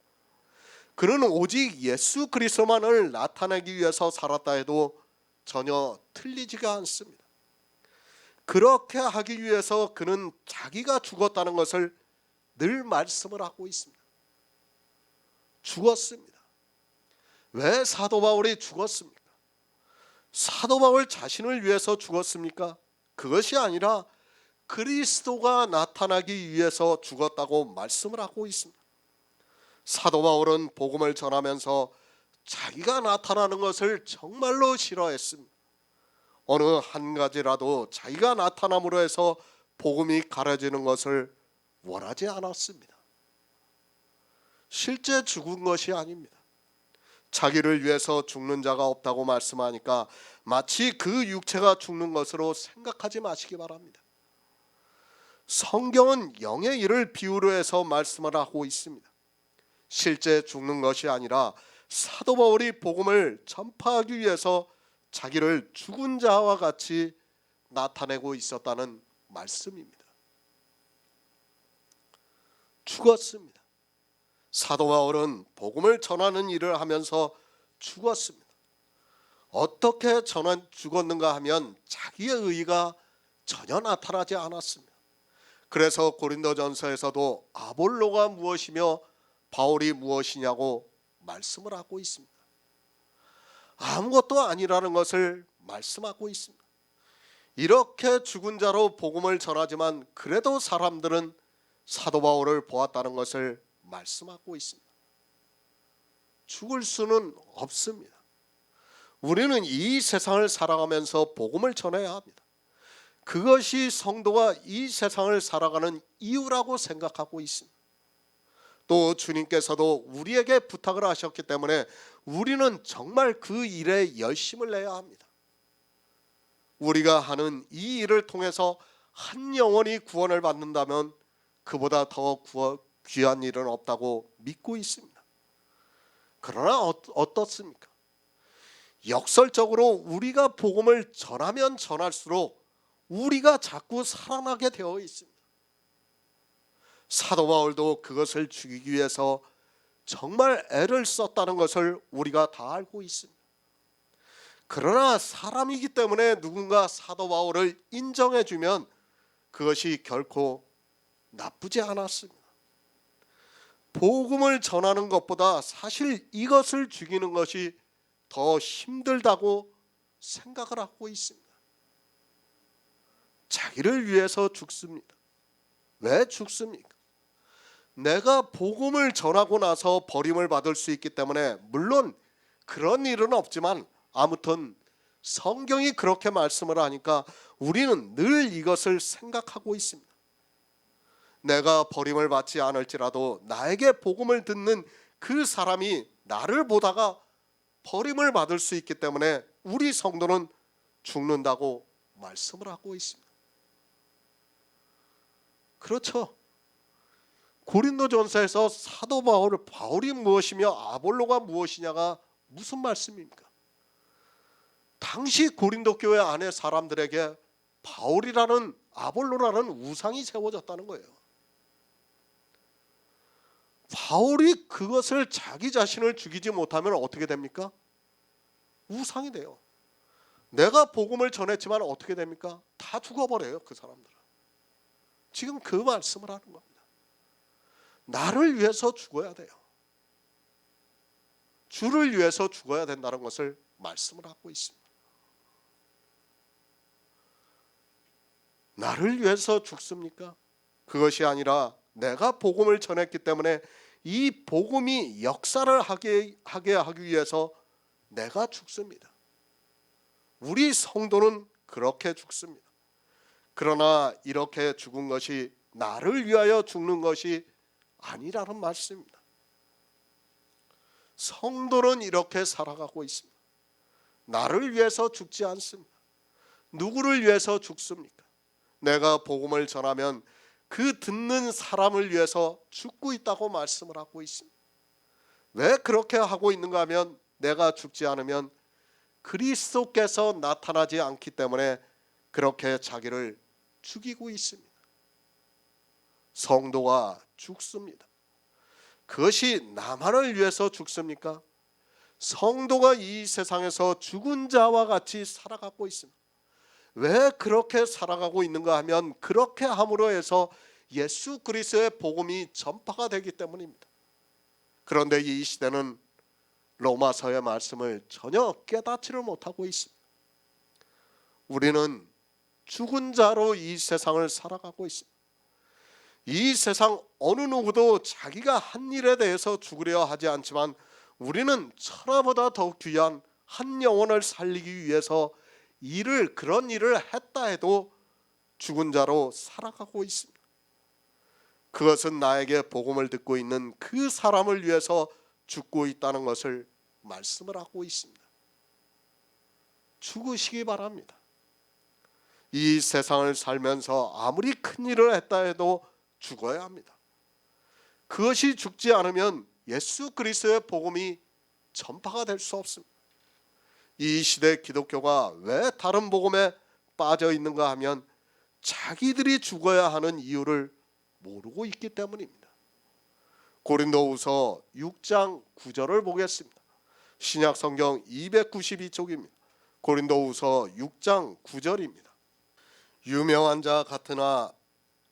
그는 오직 예수 그리스도만을 나타내기 위해서 살았다 해도 전혀 틀리지가 않습니다. 그렇게 하기 위해서 그는 자기가 죽었다는 것을 늘 말씀을 하고 있습니다. 죽었습니다. 왜 사도 바울이 죽었습니까? 사도 바울 자신을 위해서 죽었습니까? 그것이 아니라 그리스도가 나타나기 위해서 죽었다고 말씀을 하고 있습니다. 사도 바울은 복음을 전하면서 자기가 나타나는 것을 정말로 싫어했습니다. 어느 한 가지라도 자기가 나타남으로 해서 복음이 가려지는 것을 원하지 않았습니다. 실제 죽은 것이 아닙니다. 자기를 위해서 죽는 자가 없다고 말씀하니까 마치 그 육체가 죽는 것으로 생각하지 마시기 바랍니다. 성경은 영의 일을 비유로 해서 말씀을 하고 있습니다. 실제 죽는 것이 아니라 사도 바울이 복음을 전파하기 위해서 자기를 죽은 자와 같이 나타내고 있었다는 말씀입니다. 죽었습니다. 사도 바울은 복음을 전하는 일을 하면서 죽었습니다. 어떻게 죽었는가 하면 자기의 의의가 전혀 나타나지 않았습니다. 그래서 고린도전서에서도 아볼로가 무엇이며 바울이 무엇이냐고 말씀을 하고 있습니다. 아무것도 아니라는 것을 말씀하고 있습니다. 이렇게 죽은 자로 복음을 전하지만 그래도 사람들은 사도 바울을 보았다는 것을 말씀하고 있습니다. 죽을 수는 없습니다. 우리는 이 세상을 살아가면서 복음을 전해야 합니다. 그것이 성도가 이 세상을 살아가는 이유라고 생각하고 있습니다. 또 주님께서도 우리에게 부탁을 하셨기 때문에 우리는 정말 그 일에 열심을 내야 합니다. 우리가 하는 이 일을 통해서 한 영혼이 구원을 받는다면 그보다 더 귀한 일은 없다고 믿고 있습니다. 그러나 어떻습니까? 역설적으로 우리가 복음을 전하면 전할수록 우리가 자꾸 살아나게 되어 있습니다. 사도 바울도 그것을 죽이기 위해서 정말 애를 썼다는 것을 우리가 다 알고 있습니다. 그러나 사람이기 때문에 누군가 사도 바울을 인정해주면 그것이 결코 나쁘지 않았습니다. 복음을 전하는 것보다 사실 이것을 죽이는 것이 더 힘들다고 생각을 하고 있습니다. 자기를 위해서 죽습니다. 왜 죽습니까? 내가 복음을 전하고 나서 버림을 받을 수 있기 때문에, 물론 그런 일은 없지만 아무튼 성경이 그렇게 말씀을 하니까 우리는 늘 이것을 생각하고 있습니다. 내가 버림을 받지 않을지라도 나에게 복음을 듣는 그 사람이 나를 보다가 버림을 받을 수 있기 때문에 우리 성도는 죽는다고 말씀을 하고 있습니다. 그렇죠. 고린도전서에서 사도 바울이 무엇이며 아볼로가 무엇이냐가 무슨 말씀입니까? 당시 고린도 교회 안에 사람들에게 바울이라는, 아볼로라는 우상이 세워졌다는 거예요. 바울이 그것을, 자기 자신을 죽이지 못하면 어떻게 됩니까? 우상이 돼요. 내가 복음을 전했지만 어떻게 됩니까? 다 죽어버려요, 그 사람들은. 지금 그 말씀을 하는 겁니다. 나를 위해서 죽어야 돼요. 주를 위해서 죽어야 된다는 것을 말씀을 하고 있습니다. 나를 위해서 죽습니까? 그것이 아니라 내가 복음을 전했기 때문에 이 복음이 역사를 하게 하기 위해서 내가 죽습니다. 우리 성도는 그렇게 죽습니다. 그러나 이렇게 죽은 것이 나를 위하여 죽는 것이 아니라는 말씀입니다. 성도는 이렇게 살아가고 있습니다. 나를 위해서 죽지 않습니다. 누구를 위해서 죽습니까? 내가 복음을 전하면 그 듣는 사람을 위해서 죽고 있다고 말씀을 하고 있습니다. 왜 그렇게 하고 있는가 하면 내가 죽지 않으면 그리스도께서 나타나지 않기 때문에 그렇게 자기를 죽이고 있습니다. 성도가 죽습니다. 그것이 나만을 위해서 죽습니까? 성도가 이 세상에서 죽은 자와 같이 살아가고 있습니다. 왜 그렇게 살아가고 있는가 하면 그렇게 함으로 해서 예수 그리스도의 복음이 전파가 되기 때문입니다. 그런데 이 시대는 로마서의 말씀을 전혀 깨닫지를 못하고 있습니다. 우리는 죽은 자로 이 세상을 살아가고 있습니다. 이 세상 어느 누구도 자기가 한 일에 대해서 죽으려 하지 않지만 우리는 천하보다 더 귀한 한 영혼을 살리기 위해서 그런 일을 했다 해도 죽은 자로 살아가고 있습니다. 그것은 나에게 복음을 듣고 있는 그 사람을 위해서 죽고 있다는 것을 말씀을 하고 있습니다. 죽으시기 바랍니다. 이 세상을 살면서 아무리 큰 일을 했다 해도 죽어야 합니다. 그것이 죽지 않으면 예수 그리스도의 복음이 전파가 될 수 없습니다. 이 시대 기독교가 왜 다른 복음에 빠져 있는가 하면 자기들이 죽어야 하는 이유를 모르고 있기 때문입니다. 고린도후서 6장 9절을 보겠습니다. 신약 성경 292쪽입니다. 고린도후서 6장 9절입니다. 유명한 자 같으나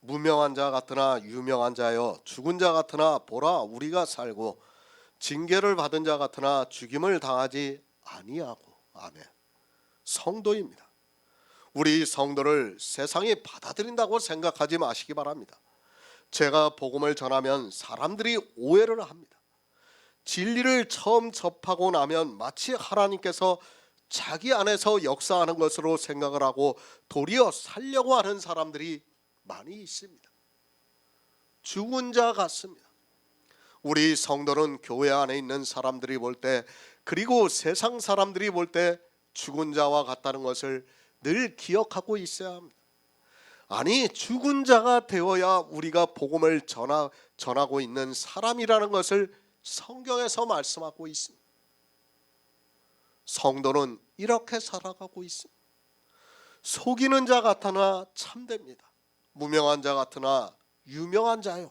무명한 자 같으나 유명한 자여, 죽은 자 같으나 보라 우리가 살고, 징계를 받은 자 같으나 죽임을 당하지 아니하고. 아멘. 성도입니다. 우리 성도를 세상이 받아들인다고 생각하지 마시기 바랍니다. 제가 복음을 전하면 사람들이 오해를 합니다. 진리를 처음 접하고 나면 마치 하나님께서 자기 안에서 역사하는 것으로 생각을 하고 도리어 살려고 하는 사람들이 많이 있습니다. 죽은 자 같습니다. 우리 성도는 교회 안에 있는 사람들이 볼 때, 그리고 세상 사람들이 볼 때 죽은 자와 같다는 것을 늘 기억하고 있어야 합니다. 아니, 죽은 자가 되어야 우리가 복음을 전하고 있는 사람이라는 것을 성경에서 말씀하고 있습니다. 성도는 이렇게 살아가고 있습니다. 속이는 자 같으나 참됩니다. 무명한 자 같으나 유명한 자요,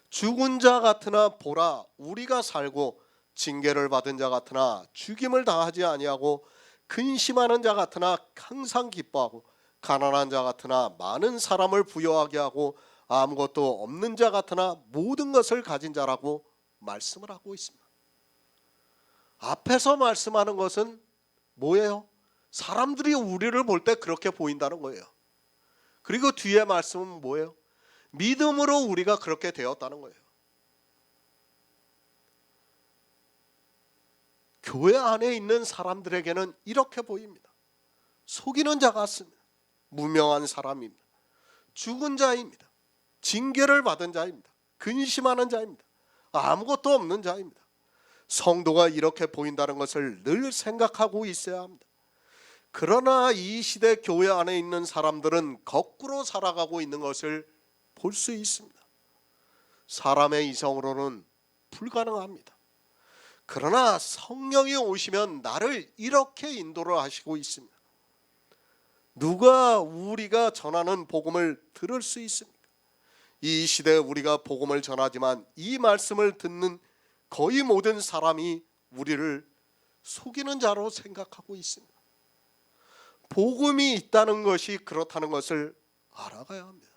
죽은 자 같으나 보라 우리가 살고, 징계를 받은 자 같으나 죽임을 당하지 아니하고, 근심하는 자 같으나 항상 기뻐하고, 가난한 자 같으나 많은 사람을 부유하게 하고, 아무것도 없는 자 같으나 모든 것을 가진 자라고 말씀을 하고 있습니다. 앞에서 말씀하는 것은 뭐예요? 사람들이 우리를 볼 때 그렇게 보인다는 거예요. 그리고 뒤에 말씀은 뭐예요? 믿음으로 우리가 그렇게 되었다는 거예요. 교회 안에 있는 사람들에게는 이렇게 보입니다. 속이는 자 같습니다. 무명한 사람입니다. 죽은 자입니다. 징계를 받은 자입니다. 근심하는 자입니다. 아무것도 없는 자입니다. 성도가 이렇게 보인다는 것을 늘 생각하고 있어야 합니다. 그러나 이 시대 교회 안에 있는 사람들은 거꾸로 살아가고 있는 것을 볼 수 있습니다. 사람의 이성으로는 불가능합니다. 그러나 성령이 오시면 나를 이렇게 인도를 하시고 있습니다. 누가 우리가 전하는 복음을 들을 수 있습니까? 이 시대에 우리가 복음을 전하지만 이 말씀을 듣는 거의 모든 사람이 우리를 속이는 자로 생각하고 있습니다. 복음이 있다는 것이 그렇다는 것을 알아가야 합니다.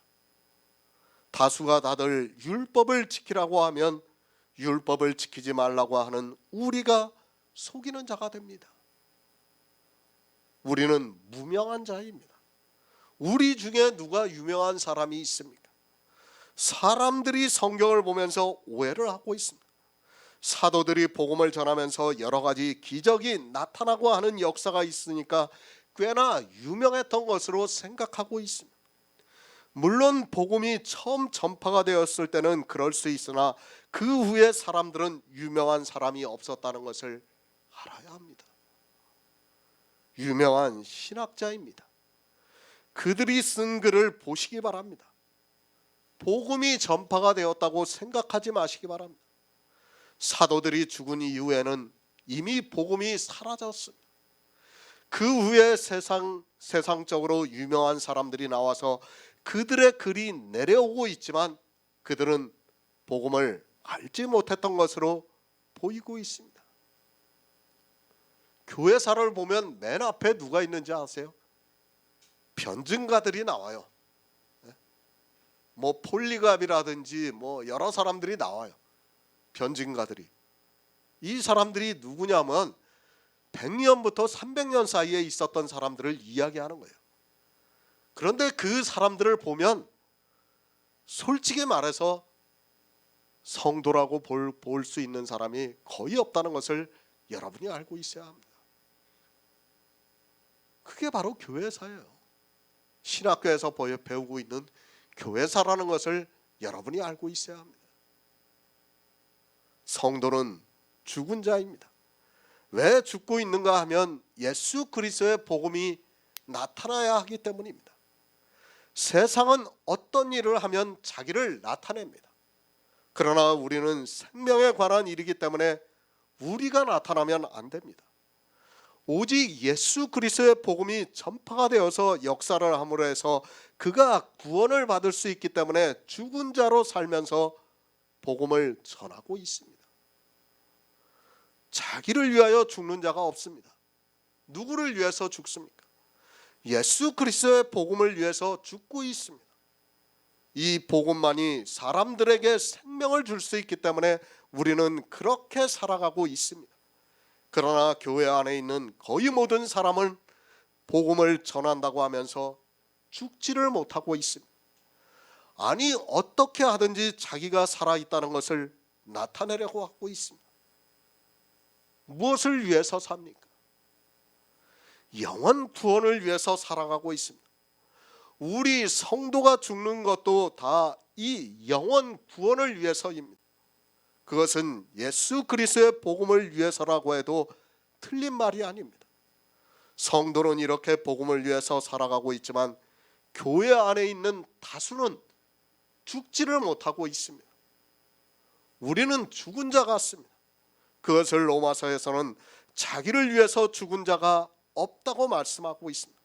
다수가 다들 율법을 지키라고 하면 율법을 지키지 말라고 하는 우리가 속이는 자가 됩니다. 우리는 무명한 자입니다. 우리 중에 누가 유명한 사람이 있습니까? 사람들이 성경을 보면서 오해를 하고 있습니다. 사도들이 복음을 전하면서 여러 가지 기적이 나타나고 하는 역사가 있으니까 꽤나 유명했던 것으로 생각하고 있습니다. 물론 복음이 처음 전파가 되었을 때는 그럴 수 있으나 그 후에 사람들은 유명한 사람이 없었다는 것을 알아야 합니다. 유명한 신학자입니다. 그들이 쓴 글을 보시기 바랍니다. 복음이 전파가 되었다고 생각하지 마시기 바랍니다. 사도들이 죽은 이후에는 이미 복음이 사라졌습니다. 그 후에 세상적으로 유명한 사람들이 나와서 그들의 글이 내려오고 있지만 그들은 복음을 알지 못했던 것으로 보이고 있습니다. 교회사를 보면 맨 앞에 누가 있는지 아세요? 변증가들이 나와요. 뭐 폴리갑이라든지 뭐 여러 사람들이 나와요. 변증가들이. 이 사람들이 누구냐면 100년부터 300년 사이에 있었던 사람들을 이야기하는 거예요. 그런데 그 사람들을 보면 솔직히 말해서 성도라고 볼 수 있는 사람이 거의 없다는 것을 여러분이 알고 있어야 합니다. 그게 바로 교회사예요. 신학교에서 배우고 있는 교회사라는 것을 여러분이 알고 있어야 합니다. 성도는 죽은 자입니다. 왜 죽고 있는가 하면 예수 그리스도의 복음이 나타나야 하기 때문입니다. 세상은 어떤 일을 하면 자기를 나타냅니다. 그러나 우리는 생명에 관한 일이기 때문에 우리가 나타나면 안 됩니다. 오직 예수 그리스도의 복음이 전파가 되어서 역사를 함으로 해서 그가 구원을 받을 수 있기 때문에 죽은 자로 살면서 복음을 전하고 있습니다. 자기를 위하여 죽는 자가 없습니다. 누구를 위해서 죽습니까? 예수 그리스도의 복음을 위해서 죽고 있습니다. 이 복음만이 사람들에게 생명을 줄 수 있기 때문에 우리는 그렇게 살아가고 있습니다. 그러나 교회 안에 있는 거의 모든 사람은 복음을 전한다고 하면서 죽지를 못하고 있습니다. 아니, 어떻게 하든지 자기가 살아있다는 것을 나타내려고 하고 있습니다. 무엇을 위해서 삽니까? 영원 구원을 위해서 살아가고 있습니다. 우리 성도가 죽는 것도 다 이 영원 구원을 위해서입니다. 그것은 예수 그리스도의 복음을 위해서라고 해도 틀린 말이 아닙니다. 성도는 이렇게 복음을 위해서 살아가고 있지만 교회 안에 있는 다수는 죽지를 못하고 있습니다. 우리는 죽은 자 같습니다. 그것을 로마서에서는 자기를 위해서 죽은 자가 없다고 말씀하고 있습니다.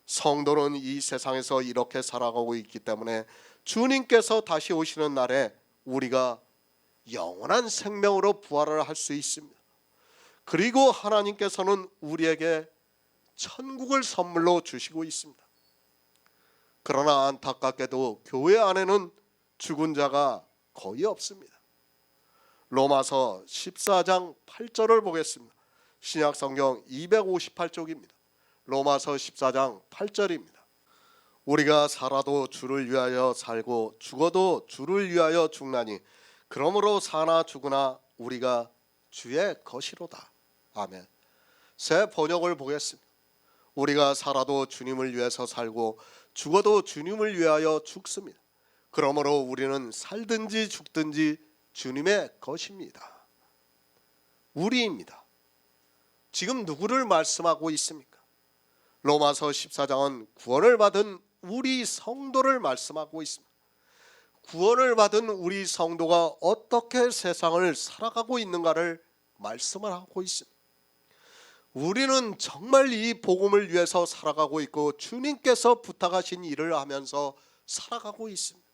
성도는 이 세상에서 이렇게 살아가고 있기 때문에 주님께서 다시 오시는 날에 우리가 영원한 생명으로 부활을 할 수 있습니다. 그리고 하나님께서는 우리에게 천국을 선물로 주시고 있습니다. 그러나 안타깝게도 교회 안에는 죽은 자가 거의 없습니다. 로마서 14장 8절을 보겠습니다. 신약성경 258쪽입니다. 로마서 14장 8절입니다. 우리가 살아도 주를 위하여 살고 죽어도 주를 위하여 죽나니 그러므로 사나 죽으나 우리가 주의 것이로다. 아멘. 새 번역을 보겠습니다. 우리가 살아도 주님을 위해서 살고 죽어도 주님을 위하여 죽습니다. 그러므로 우리는 살든지 죽든지 주님의 것입니다. 우리입니다. 지금 누구를 말씀하고 있습니까? 로마서 14장은 구원을 받은 우리 성도를 말씀하고 있습니다. 구원을 받은 우리 성도가 어떻게 세상을 살아가고 있는가를 말씀을 하고 있습니다. 우리는 정말 이 복음을 위해서 살아가고 있고 주님께서 부탁하신 일을 하면서 살아가고 있습니다.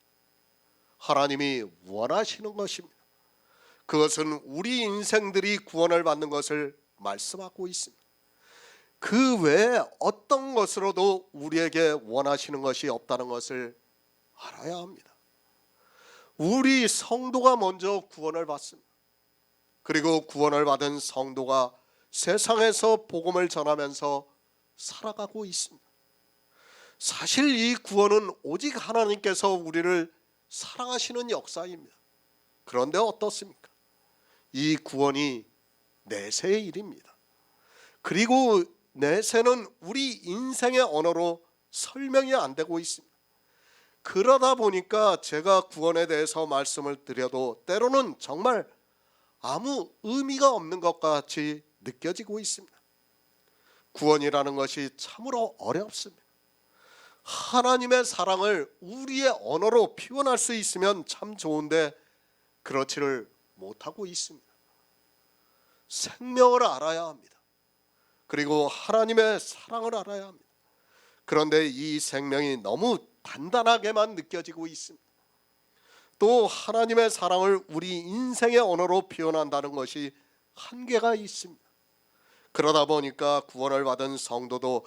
하나님이 원하시는 것입니다. 그것은 우리 인생들이 구원을 받는 것을 말씀하고 있습니다. 그 외에 어떤 것으로도 우리에게 원하시는 것이 없다는 것을 알아야 합니다. 우리 성도가 먼저 구원을 받습니다. 그리고 구원을 받은 성도가 세상에서 복음을 전하면서 살아가고 있습니다. 사실 이 구원은 오직 하나님께서 우리를 사랑하시는 역사입니다. 그런데 어떻습니까? 이 구원이 내세의 일입니다. 그리고 내세는 우리 인생의 언어로 설명이 안 되고 있습니다. 그러다 보니까 제가 구원에 대해서 말씀을 드려도 때로는 정말 아무 의미가 없는 것 같이 느껴지고 있습니다. 구원이라는 것이 참으로 어렵습니다. 하나님의 사랑을 우리의 언어로 표현할 수 있으면 참 좋은데 그렇지를 못하고 있습니다. 생명을 알아야 합니다. 그리고 하나님의 사랑을 알아야 합니다. 그런데 이 생명이 너무 단단하게만 느껴지고 있습니다. 또 하나님의 사랑을 우리 인생의 언어로 표현한다는 것이 한계가 있습니다. 그러다 보니까 구원을 받은 성도도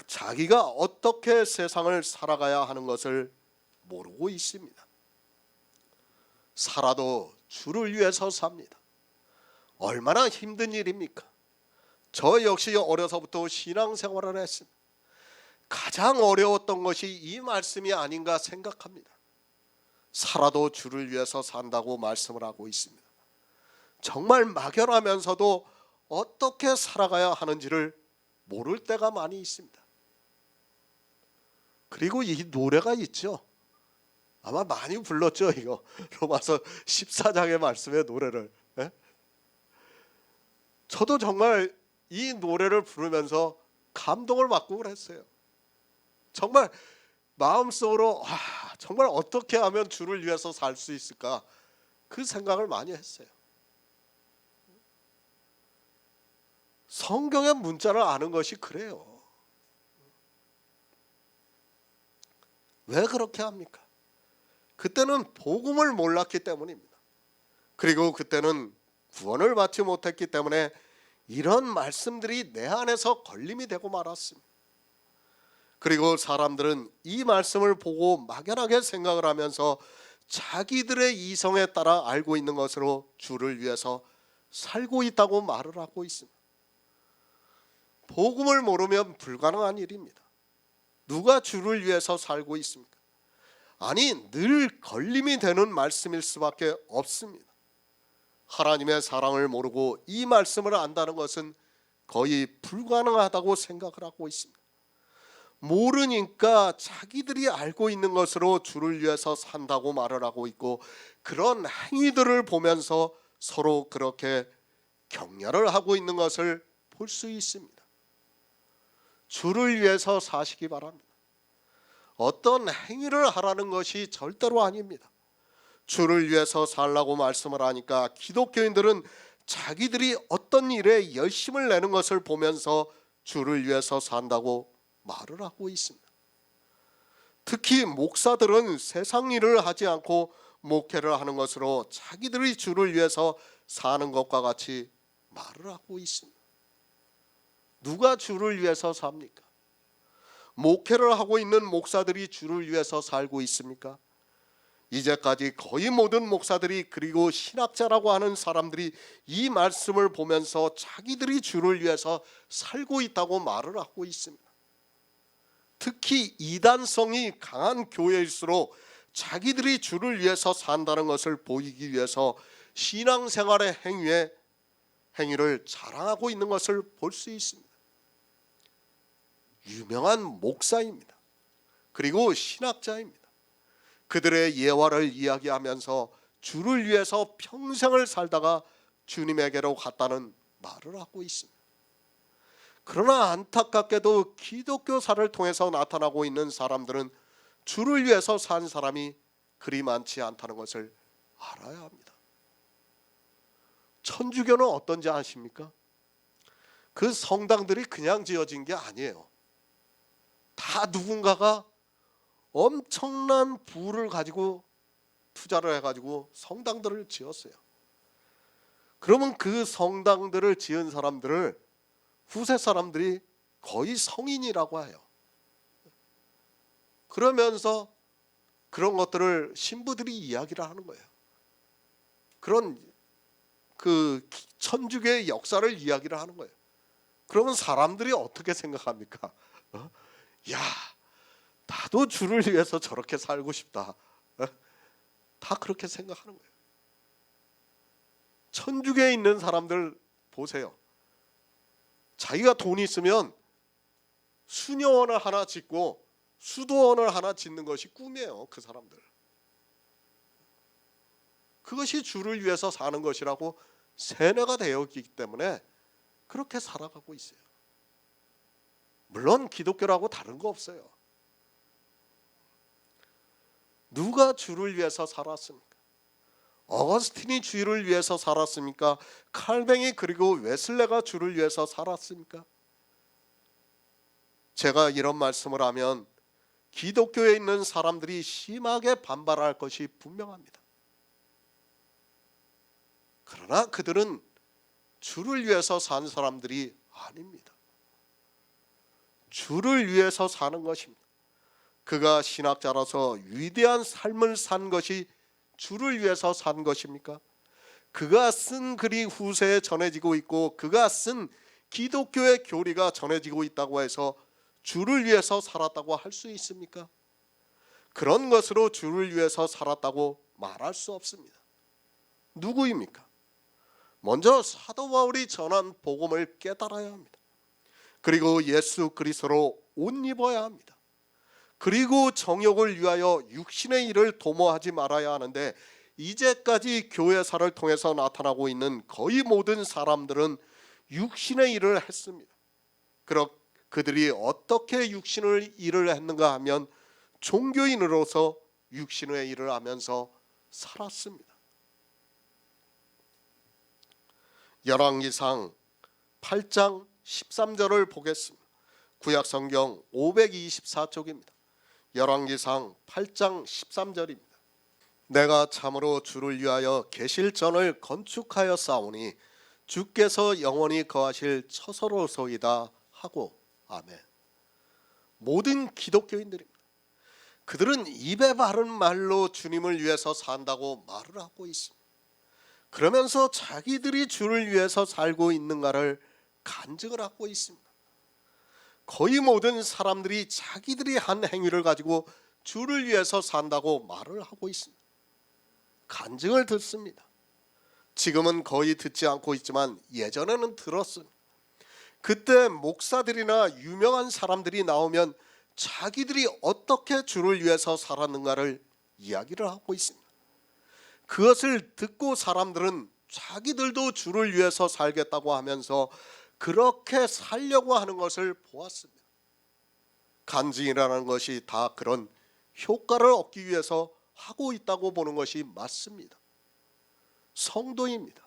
자기가 어떻게 세상을 살아가야 하는 것을 모르고 있습니다. 살아도 주를 위해서 삽니다. 얼마나 힘든 일입니까? 저 역시 어려서부터 신앙생활을 했습니다. 가장 어려웠던 것이 이 말씀이 아닌가 생각합니다. 살아도 주를 위해서 산다고 말씀을 하고 있습니다. 정말 막연하면서도 어떻게 살아가야 하는지를 모를 때가 많이 있습니다. 그리고 이 노래가 있죠. 아마 많이 불렀죠. 이거 로마서 14장의 말씀의 노래를. 저도 정말 이 노래를 부르면서 감동을 받고 그랬어요. 정말 마음속으로 정말 어떻게 하면 주를 위해서 살 수 있을까 그 생각을 많이 했어요. 성경의 문자를 아는 것이 그래요. 왜 그렇게 합니까? 그때는 복음을 몰랐기 때문입니다. 그리고 그때는 구원을 받지 못했기 때문에 이런 말씀들이 내 안에서 걸림이 되고 말았습니다. 그리고 사람들은 이 말씀을 보고 막연하게 생각을 하면서 자기들의 이성에 따라 알고 있는 것으로 주를 위해서 살고 있다고 말을 하고 있습니다. 복음을 모르면 불가능한 일입니다. 누가 주를 위해서 살고 있습니까? 아니, 늘 걸림이 되는 말씀일 수밖에 없습니다. 하나님의 사랑을 모르고 이 말씀을 안다는 것은 거의 불가능하다고 생각을 하고 있습니다. 모르니까 자기들이 알고 있는 것으로 주를 위해서 산다고 말을 하고 있고, 그런 행위들을 보면서 서로 그렇게 격려를 하고 있는 것을 볼 수 있습니다. 주를 위해서 사시기 바랍니다. 어떤 행위를 하라는 것이 절대로 아닙니다. 주를 위해서 살라고 말씀을 하니까 기독교인들은 자기들이 어떤 일에 열심을 내는 것을 보면서 주를 위해서 산다고 말을 하고 있습니다. 특히 목사들은 세상 일을 하지 않고 목회를 하는 것으로 자기들이 주를 위해서 사는 것과 같이 말을 하고 있습니다. 누가 주를 위해서 삽니까? 목회를 하고 있는 목사들이 주를 위해서 살고 있습니까? 이제까지 거의 모든 목사들이, 그리고 신학자라고 하는 사람들이 이 말씀을 보면서 자기들이 주를 위해서 살고 있다고 말을 하고 있습니다. 특히 이단성이 강한 교회일수록 자기들이 주를 위해서 산다는 것을 보이기 위해서 신앙생활의 행위를 자랑하고 있는 것을 볼 수 있습니다. 유명한 목사입니다. 그리고 신학자입니다. 그들의 예화를 이야기하면서 주를 위해서 평생을 살다가 주님에게로 갔다는 말을 하고 있습니다. 그러나 안타깝게도 기독교사를 통해서 나타나고 있는 사람들은 주를 위해서 산 사람이 그리 많지 않다는 것을 알아야 합니다. 천주교는 어떤지 아십니까? 그 성당들이 그냥 지어진 게 아니에요. 다 누군가가 엄청난 부를 가지고 투자를 해가지고 성당들을 지었어요. 그러면 그 성당들을 지은 사람들을 후세 사람들이 거의 성인이라고 해요. 그러면서 그런 것들을 신부들이 이야기를 하는 거예요. 그런 그 천주교의 역사를 이야기를 하는 거예요. 그러면 사람들이 어떻게 생각합니까? 야, 나도 주를 위해서 저렇게 살고 싶다. 다 그렇게 생각하는 거예요. 천주교에 있는 사람들 보세요. 자기가 돈이 있으면 수녀원을 하나 짓고 수도원을 하나 짓는 것이 꿈이에요. 그 사람들. 그것이 주를 위해서 사는 것이라고 세뇌가 되어 있기 때문에 그렇게 살아가고 있어요. 물론 기독교라고 다른 거 없어요. 누가 주를 위해서 살았습니까? 어거스틴이 주를 위해서 살았습니까? 칼뱅이 그리고 웨슬레가 주를 위해서 살았습니까? 제가 이런 말씀을 하면 기독교에 있는 사람들이 심하게 반발할 것이 분명합니다. 그러나 그들은 주를 위해서 산 사람들이 아닙니다. 주를 위해서 사는 것입니다. 그가 신학자로서 위대한 삶을 산 것이 주를 위해서 산 것입니까? 그가 쓴 글이 후세에 전해지고 있고 그가 쓴 기독교의 교리가 전해지고 있다고 해서 주를 위해서 살았다고 할 수 있습니까? 그런 것으로 주를 위해서 살았다고 말할 수 없습니다. 누구입니까? 먼저 사도 바울이 전한 복음을 깨달아야 합니다. 그리고 예수 그리스도로 옷 입어야 합니다. 그리고 정욕을 위하여 육신의 일을 도모하지 말아야 하는데, 이제까지 교회사를 통해서 나타나고 있는 거의 모든 사람들은 육신의 일을 했습니다. 그들이 어떻게 육신의 일을 했는가 하면 종교인으로서 육신의 일을 하면서 살았습니다. 열왕기상 8장 13절을 보겠습니다. 구약성경 524쪽입니다. 열왕기상 8장 13절입니다. 내가 참으로 주를 위하여 계실전을 건축하여 싸우니 주께서 영원히 거하실 처소로소이다 하고. 아멘. 모든 기독교인들입니다. 그들은 입에 바른 말로 주님을 위해서 산다고 말을 하고 있습니다. 그러면서 자기들이 주를 위해서 살고 있는가를 간증을 하고 있습니다. 거의 모든 사람들이 자기들이 한 행위를 가지고 주를 위해서 산다고 말을 하고 있습니다. 간증을 듣습니다. 지금은 거의 듣지 않고 있지만 예전에는 들었습니다. 그때 목사들이나 유명한 사람들이 나오면 자기들이 어떻게 주를 위해서 살았는가를 이야기를 하고 있습니다. 그것을 듣고 사람들은 자기들도 주를 위해서 살겠다고 하면서 그렇게 살려고 하는 것을 보았습니다. 간증이라는 것이 다 그런 효과를 얻기 위해서 하고 있다고 보는 것이 맞습니다. 성도입니다.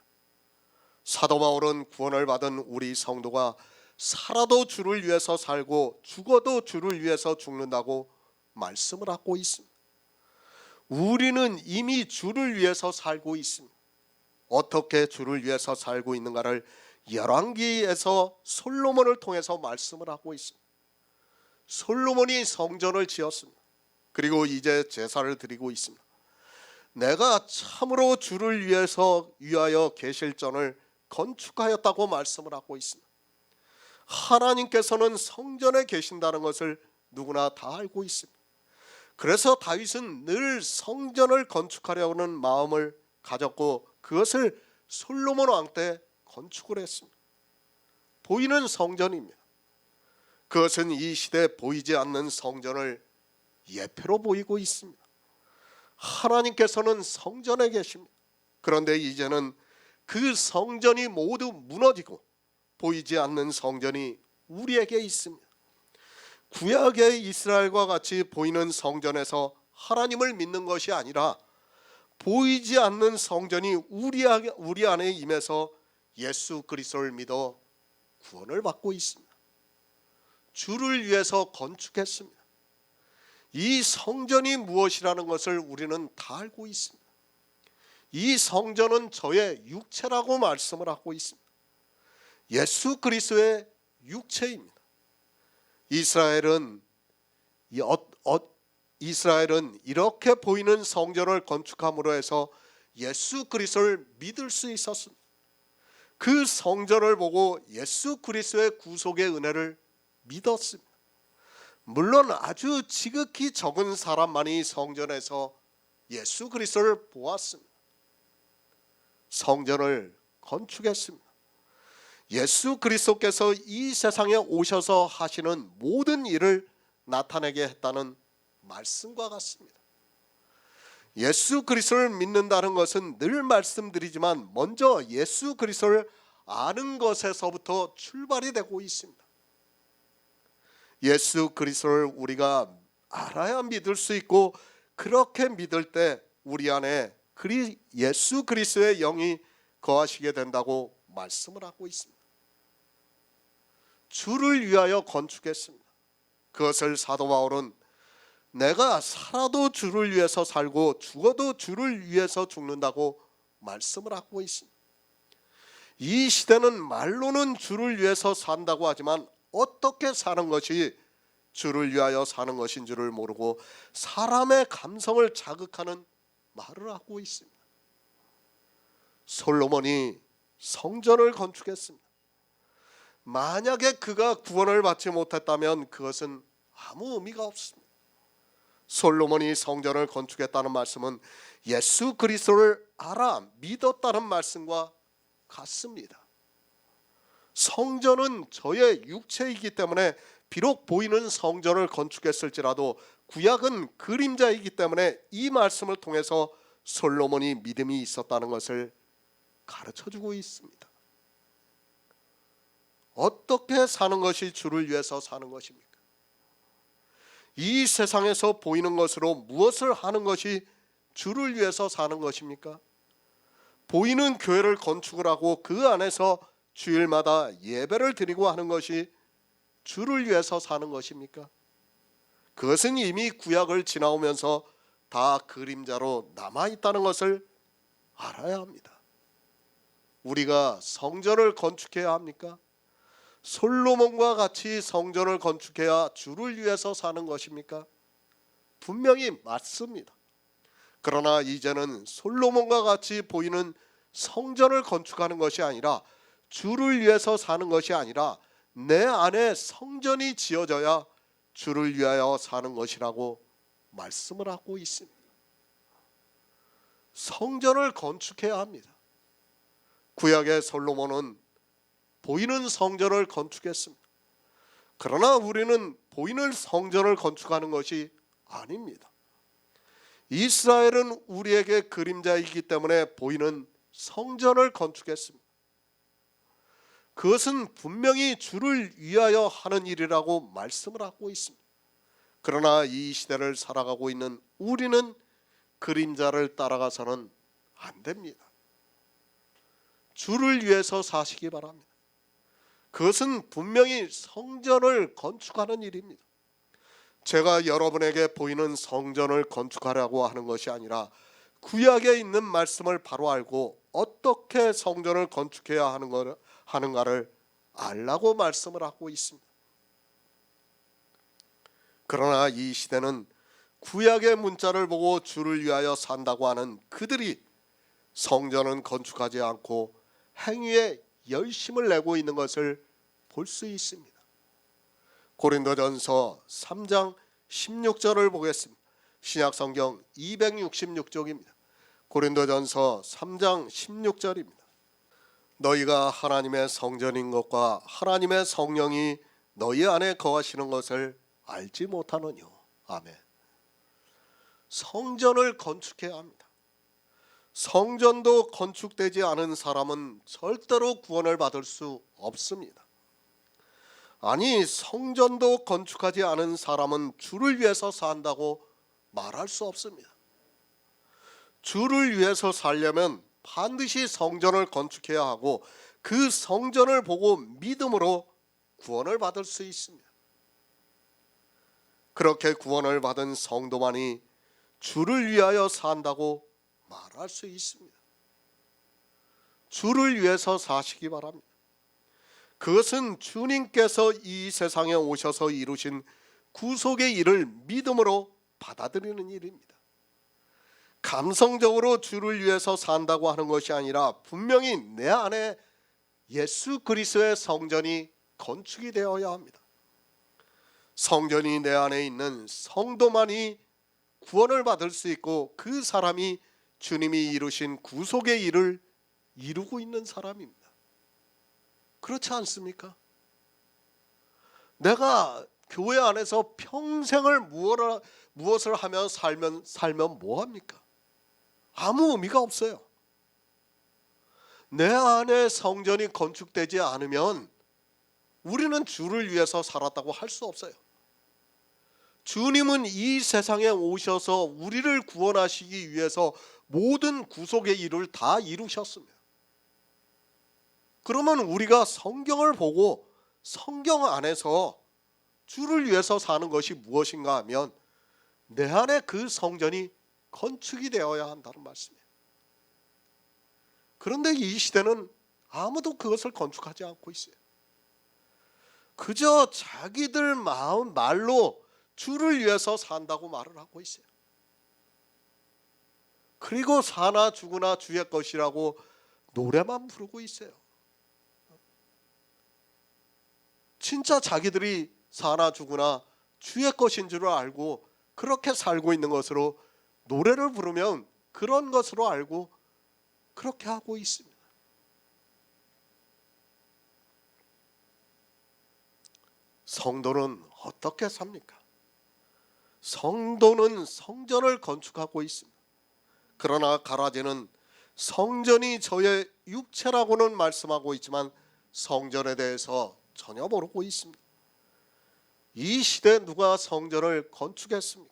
사도 바울은 구원을 받은 우리 성도가 살아도 주를 위해서 살고 죽어도 주를 위해서 죽는다고 말씀을 하고 있습니다. 우리는 이미 주를 위해서 살고 있습니다. 어떻게 주를 위해서 살고 있는가를 열왕기에서 솔로몬을 통해서 말씀을 하고 있습니다. 솔로몬이 성전을 지었습니다. 그리고 이제 제사를 드리고 있습니다. 내가 참으로 주를 위하여 계실전을 건축하였다고 말씀을 하고 있습니다. 하나님께서는 성전에 계신다는 것을 누구나 다 알고 있습니다. 그래서 다윗은 늘 성전을 건축하려는 마음을 가졌고 그것을 솔로몬 왕 때 건축을 했습니다. 보이는 성전입니다. 그것은 이 시대에 보이지 않는 성전을 예표로 보이고 있습니다. 하나님께서는 성전에 계십니다. 그런데 이제는 그 성전이 모두 무너지고 보이지 않는 성전이 우리에게 있습니다. 구약의 이스라엘과 같이 보이는 성전에서 하나님을 믿는 것이 아니라 보이지 않는 성전이 우리 안에 임해서 예수 그리스도를 믿어 구원을 받고 있습니다. 주를 위해서 건축했습니다. 이 성전이 무엇이라는 것을 우리는 다 알고 있습니다. 이 성전은 저의 육체라고 말씀을 하고 있습니다. 예수 그리스도의 육체입니다. 이스라엘은 이렇게 보이는 성전을 건축함으로 해서 예수 그리스도를 믿을 수 있었습니다. 그 성전을 보고 예수 그리스도의 구속의 은혜를 믿었습니다. 물론 아주 지극히 적은 사람만이 성전에서 예수 그리스도를 보았습니다. 성전을 건축했습니다. 예수 그리스도께서 이 세상에 오셔서 하시는 모든 일을 나타내게 했다는 말씀과 같습니다. 예수 그리스도를 믿는다는 것은 늘 말씀드리지만 먼저 예수 그리스도를 아는 것에서부터 출발이 되고 있습니다. 예수 그리스도를 우리가 알아야 믿을 수 있고 그렇게 믿을 때 우리 안에 예수 그리스도의 영이 거하시게 된다고 말씀을 하고 있습니다. 주를 위하여 건축했습니다. 그것을 사도 바울은 내가 살아도 주를 위해서 살고 죽어도 주를 위해서 죽는다고 말씀을 하고 있습니다. 이 시대는 말로는 주를 위해서 산다고 하지만 어떻게 사는 것이 주를 위하여 사는 것인 줄을 모르고 사람의 감성을 자극하는 말을 하고 있습니다. 솔로몬이 성전을 건축했습니다. 만약에 그가 구원을 받지 못했다면 그것은 아무 의미가 없습니다. 솔로몬이 성전을 건축했다는 말씀은 예수 그리스도를 알아 믿었다는 말씀과 같습니다. 성전은 저의 육체이기 때문에 비록 보이는 성전을 건축했을지라도 구약은 그림자이기 때문에 이 말씀을 통해서 솔로몬이 믿음이 있었다는 것을 가르쳐주고 있습니다. 어떻게 사는 것이 주를 위해서 사는 것입니까? 이 세상에서 보이는 것으로 무엇을 하는 것이 주를 위해서 사는 것입니까? 보이는 교회를 건축을 하고 그 안에서 주일마다 예배를 드리고 하는 것이 주를 위해서 사는 것입니까? 그것은 이미 구약을 지나오면서 다 그림자로 남아있다는 것을 알아야 합니다. 우리가 성전을 건축해야 합니까? 솔로몬과 같이 성전을 건축해야 주를 위해서 사는 것입니까? 분명히 맞습니다. 그러나 이제는 솔로몬과 같이 보이는 성전을 건축하는 것이 아니라, 주를 위해서 사는 것이 아니라 내 안에 성전이 지어져야 주를 위하여 사는 것이라고 말씀을 하고 있습니다. 성전을 건축해야 합니다. 구약의 솔로몬은 보이는 성전을 건축했습니다. 그러나 우리는 보이는 성전을 건축하는 것이 아닙니다. 이스라엘은 우리에게 그림자이기 때문에 보이는 성전을 건축했습니다. 그것은 분명히 주를 위하여 하는 일이라고 말씀을 하고 있습니다. 그러나 이 시대를 살아가고 있는 우리는 그림자를 따라가서는 안 됩니다. 주를 위해서 사시기 바랍니다. 그것은 분명히 성전을 건축하는 일입니다. 제가 여러분에게 보이는 성전을 건축하려고 하는 것이 아니라, 구약에 있는 말씀을 바로 알고 어떻게 성전을 건축해야 하는가를 알라고 말씀을 하고 있습니다. 그러나 이 시대는 구약의 문자를 보고 주를 위하여 산다고 하는 그들이 성전은 건축하지 않고 행위에 열심을 내고 있는 것을 볼 수 있습니다. 고린도전서 3장 16절을 보겠습니다. 신약성경 266쪽입니다. 고린도전서 3장 16절입니다. 너희가 하나님의 성전인 것과 하나님의 성령이 너희 안에 거하시는 것을 알지 못하느뇨. 아멘. 성전을 건축해야 합니다. 성전도 건축되지 않은 사람은 절대로 구원을 받을 수 없습니다. 아니, 성전도 건축하지 않은 사람은 주를 위해서 산다고 말할 수 없습니다. 주를 위해서 살려면 반드시 성전을 건축해야 하고, 그 성전을 보고 믿음으로 구원을 받을 수 있습니다. 그렇게 구원을 받은 성도만이 주를 위하여 산다고 말할 수 있습니다. 주를 위해서 사시기 바랍니다. 그것은 주님께서 이 세상에 오셔서 이루신 구속의 일을 믿음으로 받아들이는 일입니다. 감성적으로 주를 위해서 산다고 하는 것이 아니라, 분명히 내 안에 예수 그리스도의 성전이 건축이 되어야 합니다. 성전이 내 안에 있는 성도만이 구원을 받을 수 있고, 그 사람이 주님이 이루신 구속의 일을 이루고 있는 사람입니다. 그렇지 않습니까? 내가 교회 안에서 평생을 무엇을 하며 살면 뭐합니까? 아무 의미가 없어요. 내 안에 성전이 건축되지 않으면 우리는 주를 위해서 살았다고 할 수 없어요. 주님은 이 세상에 오셔서 우리를 구원하시기 위해서 모든 구속의 일을 다 이루셨습니다. 그러면 우리가 성경을 보고 성경 안에서 주를 위해서 사는 것이 무엇인가 하면, 내 안에 그 성전이 건축이 되어야 한다는 말씀이에요. 그런데 이 시대는 아무도 그것을 건축하지 않고 있어요. 그저 자기들 마음 말로 주를 위해서 산다고 말을 하고 있어요. 그리고 사나 죽으나 주의 것이라고 노래만 부르고 있어요. 진짜 자기들이 사나 죽으나 주의 것인 줄 알고 그렇게 살고 있는 것으로 노래를 부르면 그런 것으로 알고 그렇게 하고 있습니다. 성도는 어떻게 삽니까? 성도는 성전을 건축하고 있습니다. 그러나 가라지는 성전이 저의 육체라고는 말씀하고 있지만 성전에 대해서 전혀 모르고 있습니다. 이 시대에 누가 성전을 건축했습니까?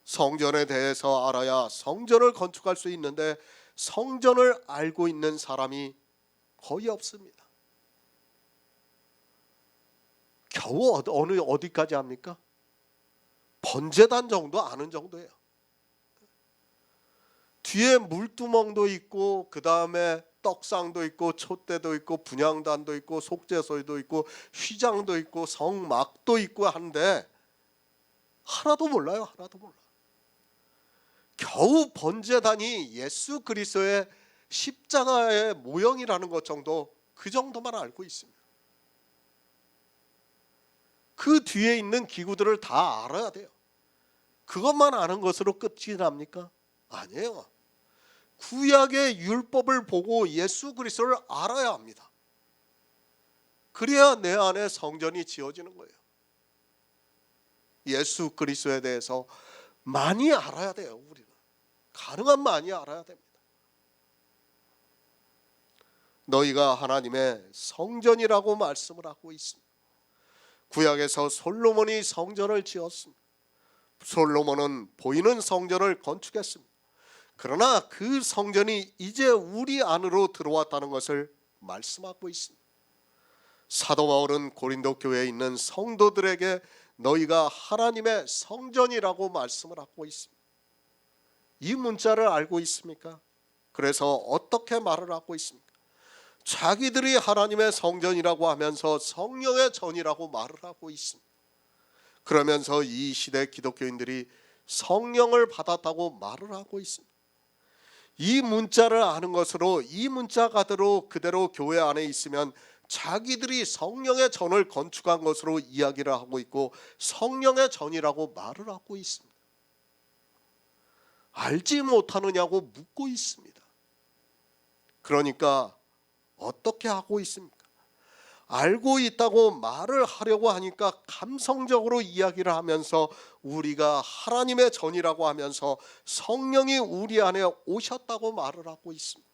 성전에 대해서 알아야 성전을 건축할 수 있는데, 성전을 알고 있는 사람이 거의 없습니다. 겨우 어디까지 합니까? 번제단 정도 아는 정도예요. 뒤에 물두멍도 있고 그 다음에 떡상도 있고 촛대도 있고 분향단도 있고 속죄소도 있고 휘장도 있고 성막도 있고 한데 하나도 몰라요. 하나도 몰라. 겨우 번제단이 예수 그리스도의 십자가의 모형이라는 것 정도, 그 정도만 알고 있습니다. 그 뒤에 있는 기구들을 다 알아야 돼요. 그것만 아는 것으로 끝이 납니까? 아니에요. 구약의 율법을 보고 예수 그리스도를 알아야 합니다. 그래야 내 안에 성전이 지어지는 거예요. 예수 그리스도에 대해서 많이 알아야 돼요. 우리는 가능한 많이 알아야 됩니다. 너희가 하나님의 성전이라고 말씀을 하고 있습니다. 구약에서 솔로몬이 성전을 지었습니다. 솔로몬은 보이는 성전을 건축했습니다. 그러나 그 성전이 이제 우리 안으로 들어왔다는 것을 말씀하고 있습니다. 사도 바울은 고린도 교회에 있는 성도들에게 너희가 하나님의 성전이라고 말씀을 하고 있습니다. 이 문자를 알고 있습니까? 그래서 어떻게 말을 하고 있습니까? 자기들이 하나님의 성전이라고 하면서 성령의 전이라고 말을 하고 있습니다. 그러면서 이 시대 기독교인들이 성령을 받았다고 말을 하고 있습니다. 이 문자를 아는 것으로 이 문자 그대로 교회 안에 있으면 자기들이 성령의 전을 건축한 것으로 이야기를 하고 있고 성령의 전이라고 말을 하고 있습니다. 알지 못하느냐고 묻고 있습니다. 그러니까 어떻게 하고 있습니까? 알고 있다고 말을 하려고 하니까 감성적으로 이야기를 하면서 우리가 하나님의 전이라고 하면서 성령이 우리 안에 오셨다고 말을 하고 있습니다.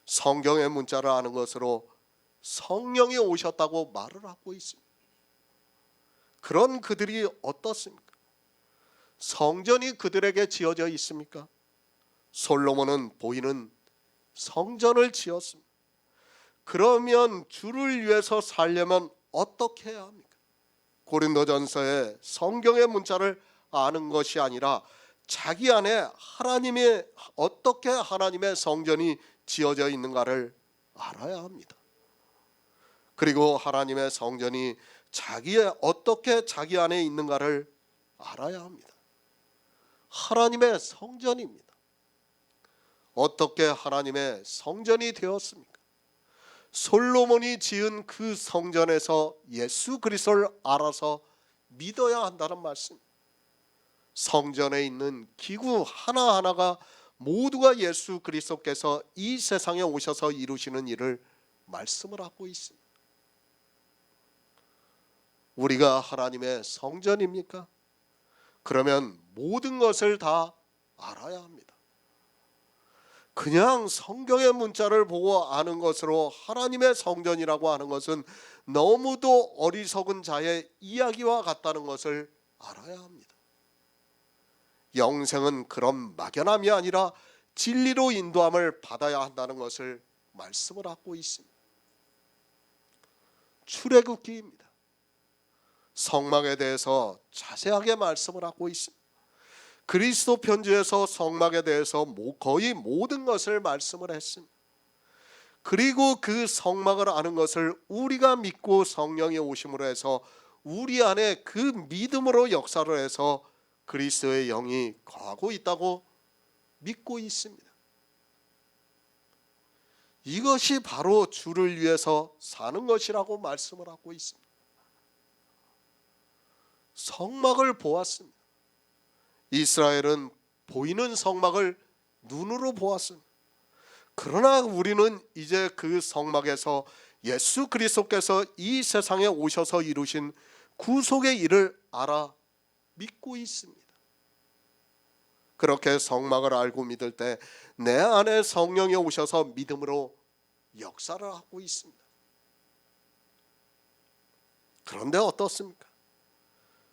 성경의 문자를 아는 것으로 성령이 오셨다고 말을 하고 있습니다. 그런 그들이 어떻습니까? 성전이 그들에게 지어져 있습니까? 솔로몬은 보이는 성전을 지었습니다. 그러면 주를 위해서 살려면 어떻게 해야 합니까? 고린도전서의 성경의 문자를 아는 것이 아니라 자기 안에 어떻게 하나님의 성전이 지어져 있는가를 알아야 합니다. 그리고 하나님의 성전이 어떻게 자기 안에 있는가를 알아야 합니다. 하나님의 성전입니다. 어떻게 하나님의 성전이 되었습니까? 솔로몬이 지은 그 성전에서 예수 그리스도를 알아서 믿어야 한다는 말씀. 성전에 있는 기구 하나하나가 모두가 예수 그리스도께서 이 세상에 오셔서 이루시는 일을 말씀을 하고 있습니다. 우리가 하나님의 성전입니까? 그러면 모든 것을 다 알아야 합니다. 그냥 성경의 문자를 보고 아는 것으로 하나님의 성전이라고 하는 것은 너무도 어리석은 자의 이야기와 같다는 것을 알아야 합니다. 영생은 그런 막연함이 아니라 진리로 인도함을 받아야 한다는 것을 말씀을 하고 있습니다. 출애굽기입니다. 성막에 대해서 자세하게 말씀을 하고 있습니다. 그리스도 편지에서 성막에 대해서 거의 모든 것을 말씀을 했습니다. 그리고 그 성막을 아는 것을 우리가 믿고 성령이 오심으로 해서 우리 안에 그 믿음으로 역사를 해서 그리스도의 영이 거하고 있다고 믿고 있습니다. 이것이 바로 주를 위해서 사는 것이라고 말씀을 하고 있습니다. 성막을 보았습니다. 이스라엘은 보이는 성막을 눈으로 보았습니다. 그러나 우리는 이제 그 성막에서 예수 그리스도께서 이 세상에 오셔서 이루신 구속의 일을 알아 믿고 있습니다. 그렇게 성막을 알고 믿을 때 내 안에 성령이 오셔서 믿음으로 역사를 하고 있습니다. 그런데 어떻습니까?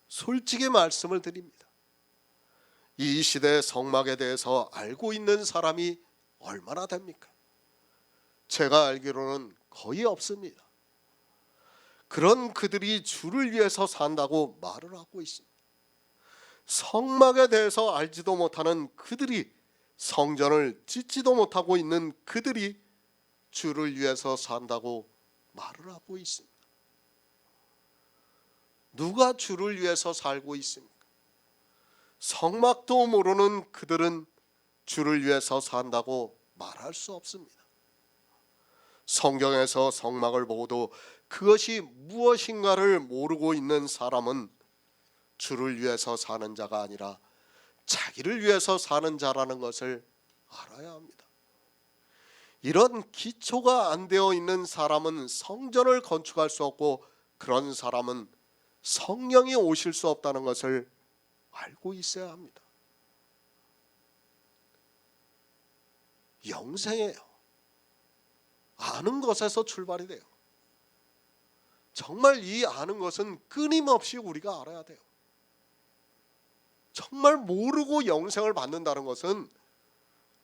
솔직히 말씀을 드립니다. 이 시대 성막에 대해서 알고 있는 사람이 얼마나 됩니까? 제가 알기로는 거의 없습니다. 그런 그들이 주를 위해서 산다고 말을 하고 있습니다. 성막에 대해서 알지도 못하는 그들이, 성전을 짓지도 못하고 있는 그들이 주를 위해서 산다고 말을 하고 있습니다. 누가 주를 위해서 살고 있습니까? 성막도 모르는 그들은 주를 위해서 산다고 말할 수 없습니다. 성경에서 성막을 보고도 그것이 무엇인가를 모르고 있는 사람은 주를 위해서 사는 자가 아니라 자기를 위해서 사는 자라는 것을 알아야 합니다. 이런 기초가 안 되어 있는 사람은 성전을 건축할 수 없고, 그런 사람은 성령이 오실 수 없다는 것을 알고 있어야 합니다. 영생이에요. 아는 것에서 출발이 돼요. 정말 이 아는 것은 끊임없이 우리가 알아야 돼요. 정말 모르고 영생을 받는다는 것은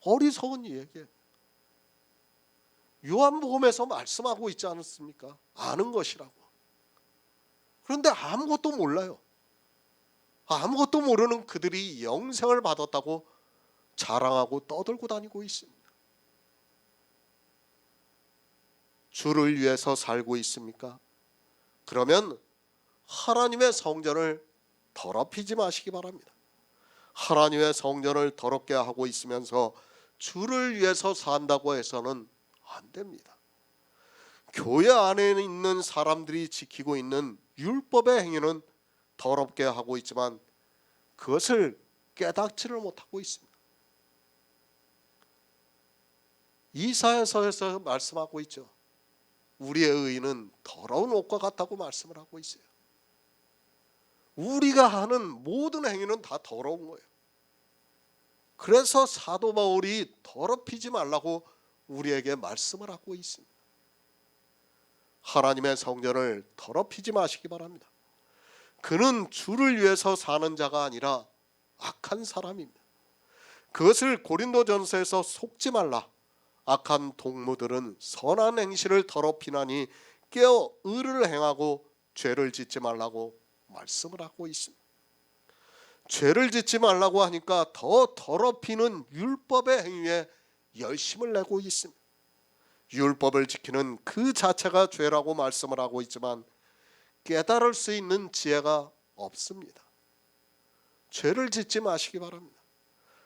어리석은 얘기예요. 요한복음에서 말씀하고 있지 않습니까? 아는 것이라고. 그런데 아무것도 몰라요. 아무것도 모르는 그들이 영생을 받았다고 자랑하고 떠들고 다니고 있습니다. 주를 위해서 살고 있습니까? 그러면 하나님의 성전을 더럽히지 마시기 바랍니다. 하나님의 성전을 더럽게 하고 있으면서 주를 위해서 산다고 해서는 안 됩니다. 교회 안에 있는 사람들이 지키고 있는 율법의 행위는 더럽게 하고 있지만 그것을 깨닫지를 못하고 있습니다. 이사야서에서 말씀하고 있죠. 우리의 의는 더러운 옷과 같다고 말씀을 하고 있어요. 우리가 하는 모든 행위는 다 더러운 거예요. 그래서 사도 바울이 더럽히지 말라고 우리에게 말씀을 하고 있습니다. 하나님의 성전을 더럽히지 마시기 바랍니다. 그는 주를 위해서 사는 자가 아니라 악한 사람입니다. 그것을 고린도전서에서 속지 말라. 악한 동무들은 선한 행실을 더럽히나니 깨어 의를 행하고 죄를 짓지 말라고 말씀을 하고 있습니다. 죄를 짓지 말라고 하니까 더 더럽히는 율법의 행위에 열심을 내고 있습니다. 율법을 지키는 그 자체가 죄라고 말씀을 하고 있지만 깨달을 수 있는 지혜가 없습니다. 죄를 짓지 마시기 바랍니다.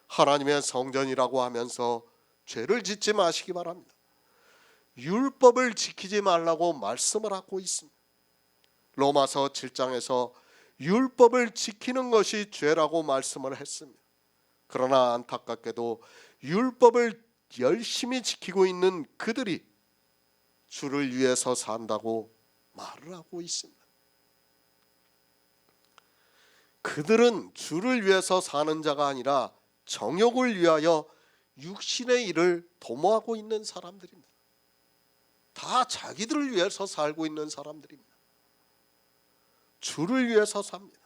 하나님의 성전이라고 하면서 죄를 짓지 마시기 바랍니다. 율법을 지키지 말라고 말씀을 하고 있습니다. 로마서 7장에서 율법을 지키는 것이 죄라고 말씀을 했습니다. 그러나 안타깝게도 율법을 열심히 지키고 있는 그들이 주를 위해서 산다고 말을 하고 있습니다. 그들은 주를 위해서 사는 자가 아니라 정욕을 위하여 육신의 일을 도모하고 있는 사람들입니다. 다 자기들을 위해서 살고 있는 사람들입니다. 주를 위해서 삽니다.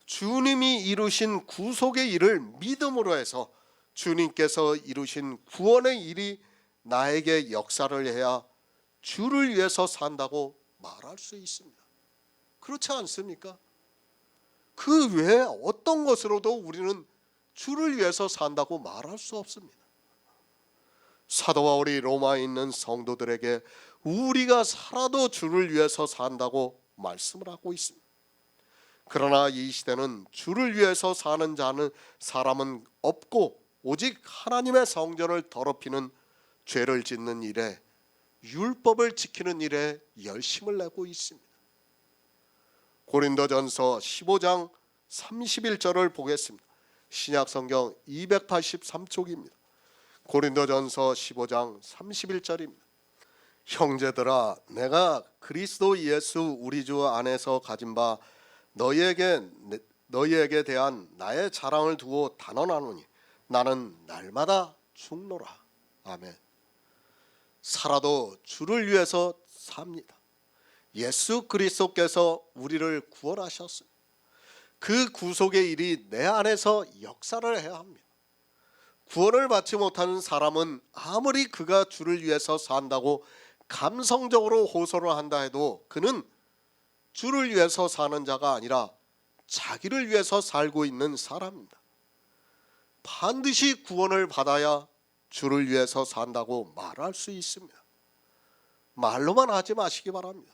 주님이 이루신 구속의 일을 믿음으로 해서 주님께서 이루신 구원의 일이 나에게 역사를 해야 주를 위해서 산다고 말할 수 있습니다. 그렇지 않습니까? 그 외에 어떤 것으로도 우리는 주를 위해서 산다고 말할 수 없습니다. 사도 바울이 로마에 있는 성도들에게 우리가 살아도 주를 위해서 산다고 말씀을 하고 있습니다. 그러나 이 시대는 주를 위해서 사는 자는 사람은 없고 오직 하나님의 성전을 더럽히는 죄를 짓는 일에, 율법을 지키는 일에 열심을 내고 있습니다. 고린도전서 15장 31절을 보겠습니다. 신약성경 283쪽입니다. 고린도전서 15장 31절입니다. 형제들아, 내가 그리스도 예수 우리 주 안에서 가진 바 너희에게 대한 나의 자랑을 두고 단언하노니 나는 날마다 죽노라. 아멘. 살아도 주를 위해서 삽니다. 예수 그리스도께서 우리를 구원하셨습니다. 그 구속의 일이 내 안에서 역사를 해야 합니다. 구원을 받지 못하는 사람은 아무리 그가 주를 위해서 산다고 감성적으로 호소를 한다 해도 그는 주를 위해서 사는 자가 아니라 자기를 위해서 살고 있는 사람입니다. 반드시 구원을 받아야 주를 위해서 산다고 말할 수 있습니다. 말로만 하지 마시기 바랍니다.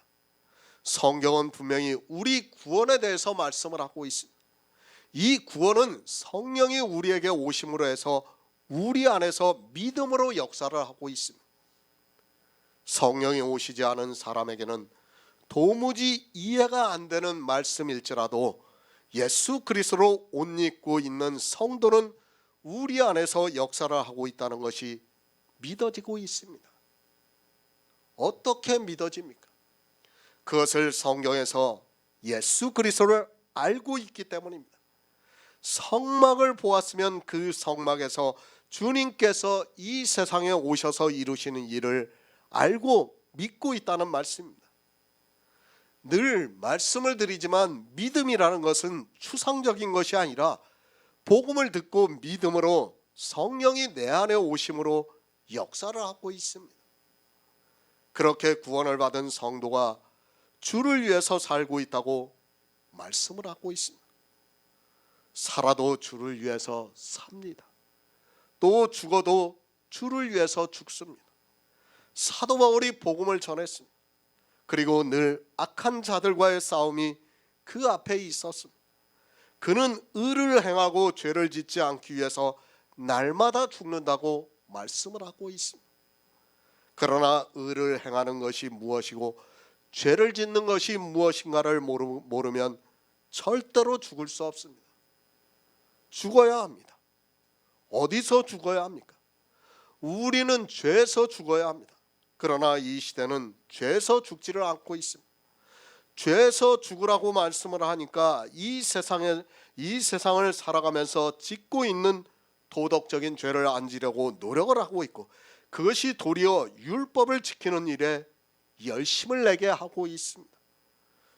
성경은 분명히 우리 구원에 대해서 말씀을 하고 있습니다. 이 구원은 성령이 우리에게 오심으로 해서 우리 안에서 믿음으로 역사를 하고 있습니다. 성령이 오시지 않은 사람에게는 도무지 이해가 안 되는 말씀일지라도 예수 그리스도로 옷 입고 있는 성도는 우리 안에서 역사를 하고 있다는 것이 믿어지고 있습니다. 어떻게 믿어집니까? 그것을 성경에서 예수 그리스도를 알고 있기 때문입니다. 성막을 보았으면 그 성막에서 주님께서 이 세상에 오셔서 이루시는 일을 알고 믿고 있다는 말씀입니다. 늘 말씀을 드리지만 믿음이라는 것은 추상적인 것이 아니라 복음을 듣고 믿음으로 성령이 내 안에 오심으로 역사를 하고 있습니다. 그렇게 구원을 받은 성도가 주를 위해서 살고 있다고 말씀을 하고 있습니다. 살아도 주를 위해서 삽니다. 또 죽어도 주를 위해서 죽습니다. 사도 바울이 복음을 전했습니다. 그리고 늘 악한 자들과의 싸움이 그 앞에 있었습니다. 그는 의를 행하고 죄를 짓지 않기 위해서 날마다 죽는다고 말씀을 하고 있습니다. 그러나 의를 행하는 것이 무엇이고 죄를 짓는 것이 무엇인가를 모르면 절대로 죽을 수 없습니다. 죽어야 합니다. 어디서 죽어야 합니까? 우리는 죄에서 죽어야 합니다. 그러나 이 시대는 죄에서 죽지를 않고 있습니다. 죄에서 죽으라고 말씀을 하니까 이 세상을 살아가면서 짓고 있는 도덕적인 죄를 안 지려고 노력을 하고 있고, 그것이 도리어 율법을 지키는 일에 열심을 내게 하고 있습니다.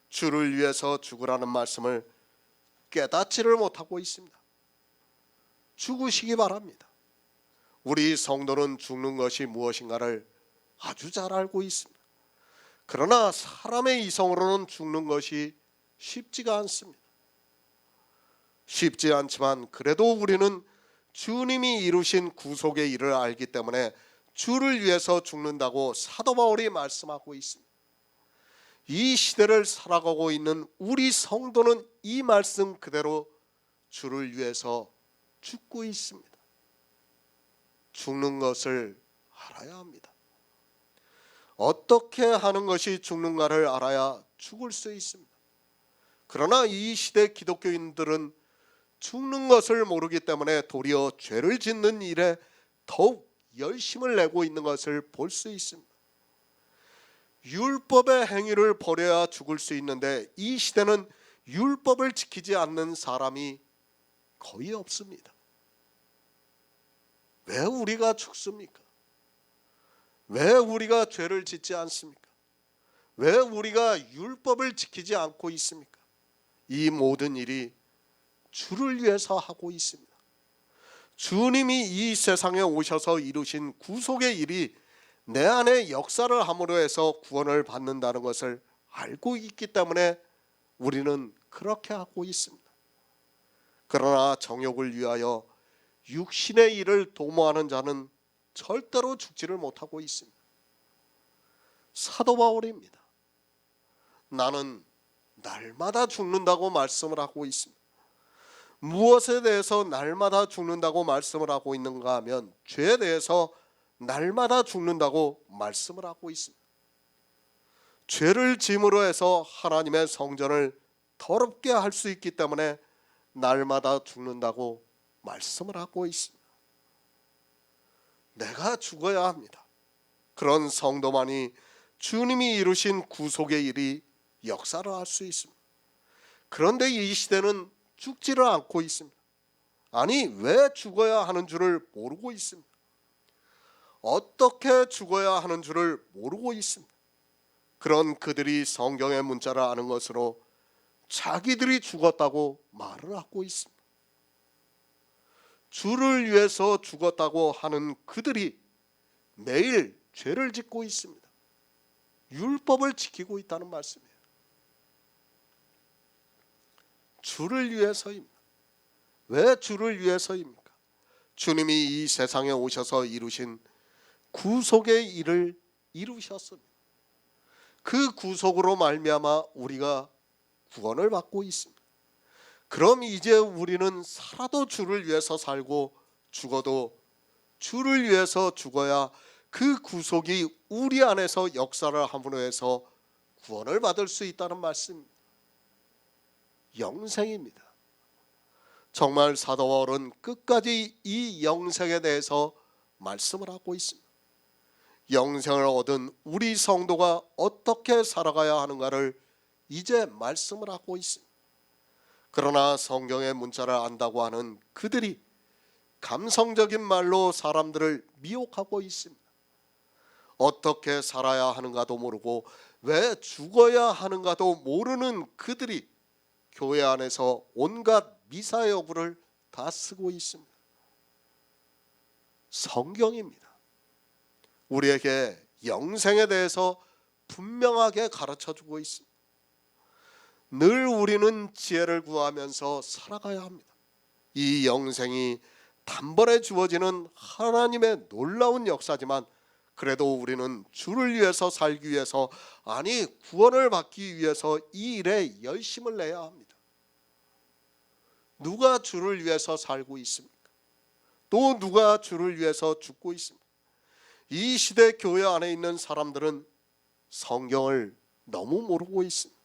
주를 위해서 죽으라는 말씀을 깨닫지를 못하고 있습니다. 죽으시기 바랍니다. 우리 성도는 죽는 것이 무엇인가를 아주 잘 알고 있습니다. 그러나 사람의 이성으로는 죽는 것이 쉽지가 않습니다. 쉽지 않지만 그래도 우리는 주님이 이루신 구속의 일을 알기 때문에 주를 위해서 죽는다고 사도 바울이 말씀하고 있습니다. 이 시대를 살아가고 있는 우리 성도는 이 말씀 그대로 주를 위해서 죽고 있습니다. 죽는 것을 알아야 합니다. 어떻게 하는 것이 죽는가를 알아야 죽을 수 있습니다. 그러나 이 시대 기독교인들은 죽는 것을 모르기 때문에 도리어 죄를 짓는 일에 더욱 열심을 내고 있는 것을 볼 수 있습니다. 율법의 행위를 버려야 죽을 수 있는데 이 시대는 율법을 지키지 않는 사람이 거의 없습니다. 왜 우리가 죽습니까? 왜 우리가 죄를 짓지 않습니까? 왜 우리가 율법을 지키지 않고 있습니까? 이 모든 일이 주를 위해서 하고 있습니다. 주님이 이 세상에 오셔서 이루신 구속의 일이 내 안에 역사를 함으로 해서 구원을 받는다는 것을 알고 있기 때문에 우리는 그렇게 하고 있습니다. 그러나 정욕을 위하여 육신의 일을 도모하는 자는 절대로 죽지를 못하고 있습니다. 사도 바울입니다. 나는 날마다 죽는다고 말씀을 하고 있습니다. 무엇에 대해서 날마다 죽는다고 말씀을 하고 있는가 하면 죄에 대해서 날마다 죽는다고 말씀을 하고 있습니다. 죄를 짐으로 해서 하나님의 성전을 더럽게 할 수 있기 때문에 날마다 죽는다고 말씀을 하고 있습니다. 내가 죽어야 합니다. 그런 성도만이 주님이 이루신 구속의 일이 역사를 할 수 있습니다. 그런데 이 시대는 죽지를 않고 있습니다. 아니, 왜 죽어야 하는 줄을 모르고 있습니다. 어떻게 죽어야 하는 줄을 모르고 있습니다. 그런 그들이 성경의 문자를 아는 것으로 자기들이 죽었다고 말을 하고 있습니다. 주를 위해서 죽었다고 하는 그들이 매일 죄를 짓고 있습니다. 율법을 지키고 있다는 말씀이에요. 주를 위해서입니다. 왜 주를 위해서입니까? 주님이 이 세상에 오셔서 이루신 구속의 일을 이루셨습니다. 그 구속으로 말미암아 우리가 구원을 받고 있습니다. 그럼 이제 우리는 살아도 주를 위해서 살고 죽어도 주를 위해서 죽어야 그 구속이 우리 안에서 역사를 함으로 해서 구원을 받을 수 있다는 말씀입니다. 영생입니다. 정말 사도 바울은 끝까지 이 영생에 대해서 말씀을 하고 있습니다. 영생을 얻은 우리 성도가 어떻게 살아가야 하는가를 이제 말씀을 하고 있습니다. 그러나 성경의 문자를 안다고 하는 그들이 감성적인 말로 사람들을 미혹하고 있습니다. 어떻게 살아야 하는가도 모르고 왜 죽어야 하는가도 모르는 그들이 교회 안에서 온갖 미사여구를 다 쓰고 있습니다. 성경입니다. 우리에게 영생에 대해서 분명하게 가르쳐주고 있습니다. 늘 우리는 지혜를 구하면서 살아가야 합니다. 이 영생이 단번에 주어지는 하나님의 놀라운 역사지만 그래도 우리는 주를 위해서 살기 위해서, 아니 구원을 받기 위해서 이 일에 열심을 내야 합니다. 누가 주를 위해서 살고 있습니까? 또 누가 주를 위해서 죽고 있습니까? 이 시대 교회 안에 있는 사람들은 성경을 너무 모르고 있습니다.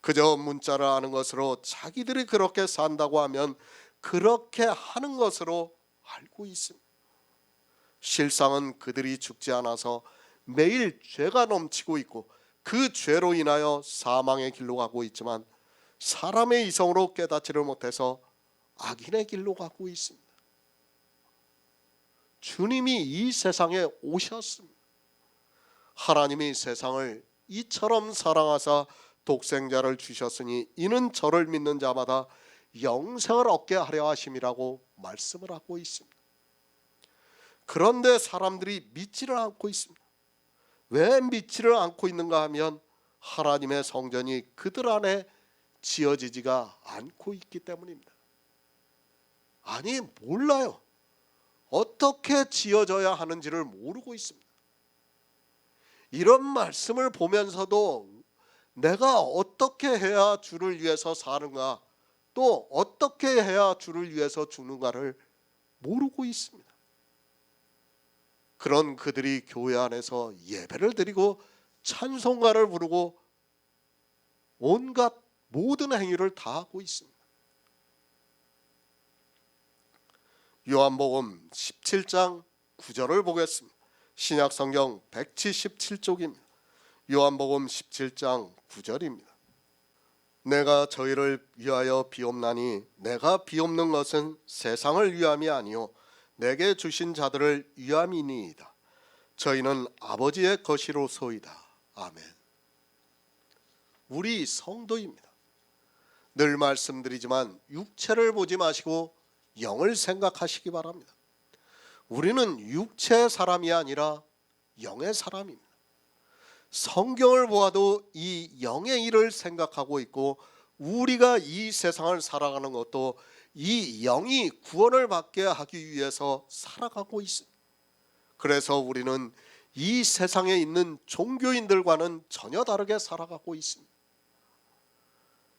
그저 문자를 아는 것으로 자기들이 그렇게 산다고 하면 그렇게 하는 것으로 알고 있습니다. 실상은 그들이 죽지 않아서 매일 죄가 넘치고 있고 그 죄로 인하여 사망의 길로 가고 있지만 사람의 이성으로 깨닫지를 못해서 악인의 길로 가고 있습니다. 주님이 이 세상에 오셨습니다. 하나님이 세상을 이처럼 사랑하사 독생자를 주셨으니 이는 저를 믿는 자마다 영생을 얻게 하려 하심이라고 말씀을 하고 있습니다. 그런데 사람들이 믿지를 않고 있습니다. 왜 믿지를 않고 있는가 하면 하나님의 성전이 그들 안에 지어지지가 않고 있기 때문입니다. 아니 몰라요. 어떻게 지어져야 하는지를 모르고 있습니다. 이런 말씀을 보면서도 내가 어떻게 해야 주를 위해서 사는가, 또 어떻게 해야 주를 위해서 죽는가를 모르고 있습니다. 그런 그들이 교회 안에서 예배를 드리고 찬송가를 부르고 온갖 모든 행위를 다 하고 있습니다. 요한복음 17장 9절을 보겠습니다. 신약성경 177쪽입니다. 요한복음 17장 9절입니다. 내가 저희를 위하여 비옵나니 내가 비옵는 것은 세상을 위함이 아니요 내게 주신 자들을 위함이니이다. 저희는 아버지의 것이로소이다. 아멘. 우리 성도입니다. 늘 말씀드리지만 육체를 보지 마시고 영을 생각하시기 바랍니다. 우리는 육체의 사람이 아니라 영의 사람입니다. 성경을 보아도 이 영의 일을 생각하고 있고 우리가 이 세상을 살아가는 것도 이 영이 구원을 받게 하기 위해서 살아가고 있습니다. 그래서 우리는 이 세상에 있는 종교인들과는 전혀 다르게 살아가고 있습니다.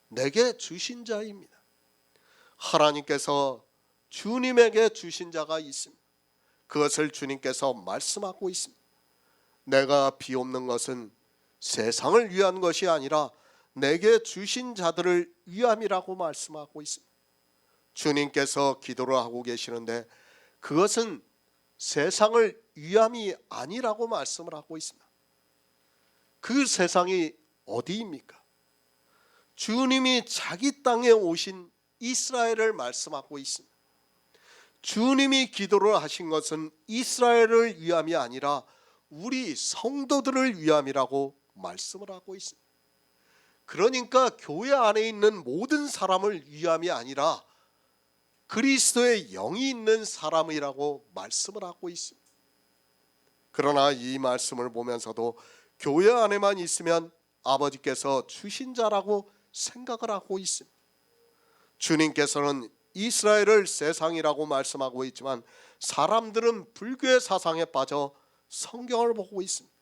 내게 주신 자입니다. 하나님께서 주님에게 주신 자가 있습니다. 그것을 주님께서 말씀하고 있습니다. 내가 비옵는 것은 세상을 위한 것이 아니라 내게 주신 자들을 위함이라고 말씀하고 있습니다. 주님께서 기도를 하고 계시는데 그것은 세상을 위함이 아니라고 말씀을 하고 있습니다. 그 세상이 어디입니까? 주님이 자기 땅에 오신 이스라엘을 말씀하고 있습니다. 주님이 기도를 하신 것은 이스라엘을 위함이 아니라 우리 성도들을 위함이라고 말씀을 하고 있습니다. 그러니까 교회 안에 있는 모든 사람을 위함이 아니라 그리스도의 영이 있는 사람이라고 말씀을 하고 있습니다. 그러나 이 말씀을 보면서도 교회 안에만 있으면 아버지께서 주신 자라고 생각을 하고 있습니다. 주님께서는 이스라엘을 세상이라고 말씀하고 있지만 사람들은 불교의 사상에 빠져 성경을 보고 있습니다.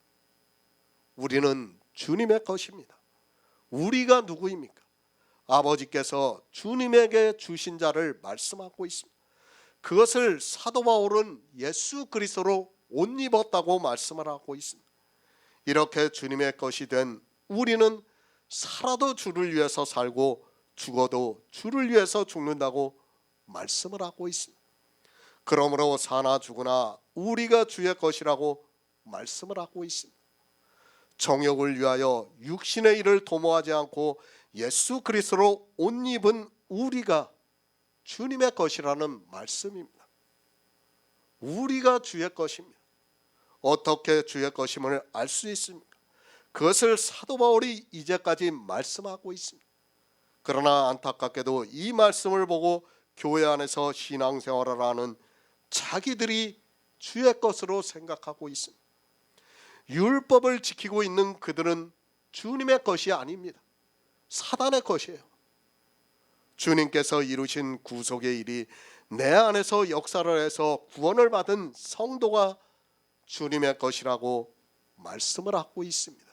우리는 주님의 것입니다. 우리가 누구입니까? 아버지께서 주님에게 주신 자를 말씀하고 있습니다. 그것을 사도 바울은 예수 그리스도로 옷 입었다고 말씀을 하고 있습니다. 이렇게 주님의 것이 된 우리는 살아도 주를 위해서 살고 죽어도 주를 위해서 죽는다고 말씀을 하고 있습니다. 그러므로 사나 죽으나 우리가 주의 것이라고 말씀을 하고 있습니다. 정욕을 위하여 육신의 일을 도모하지 않고 예수 그리스도로 옷 입은 우리가 주님의 것이라는 말씀입니다. 우리가 주의 것입니다. 어떻게 주의 것임을 알 수 있습니까? 그것을 사도 바울이 이제까지 말씀하고 있습니다. 그러나 안타깝게도 이 말씀을 보고 교회 안에서 신앙생활을 하는 자기들이 주의 것으로 생각하고 있습니다. 율법을 지키고 있는 그들은 주님의 것이 아닙니다. 사단의 것이에요. 주님께서 이루신 구속의 일이 내 안에서 역사를 해서 구원을 받은 성도가 주님의 것이라고 말씀을 하고 있습니다.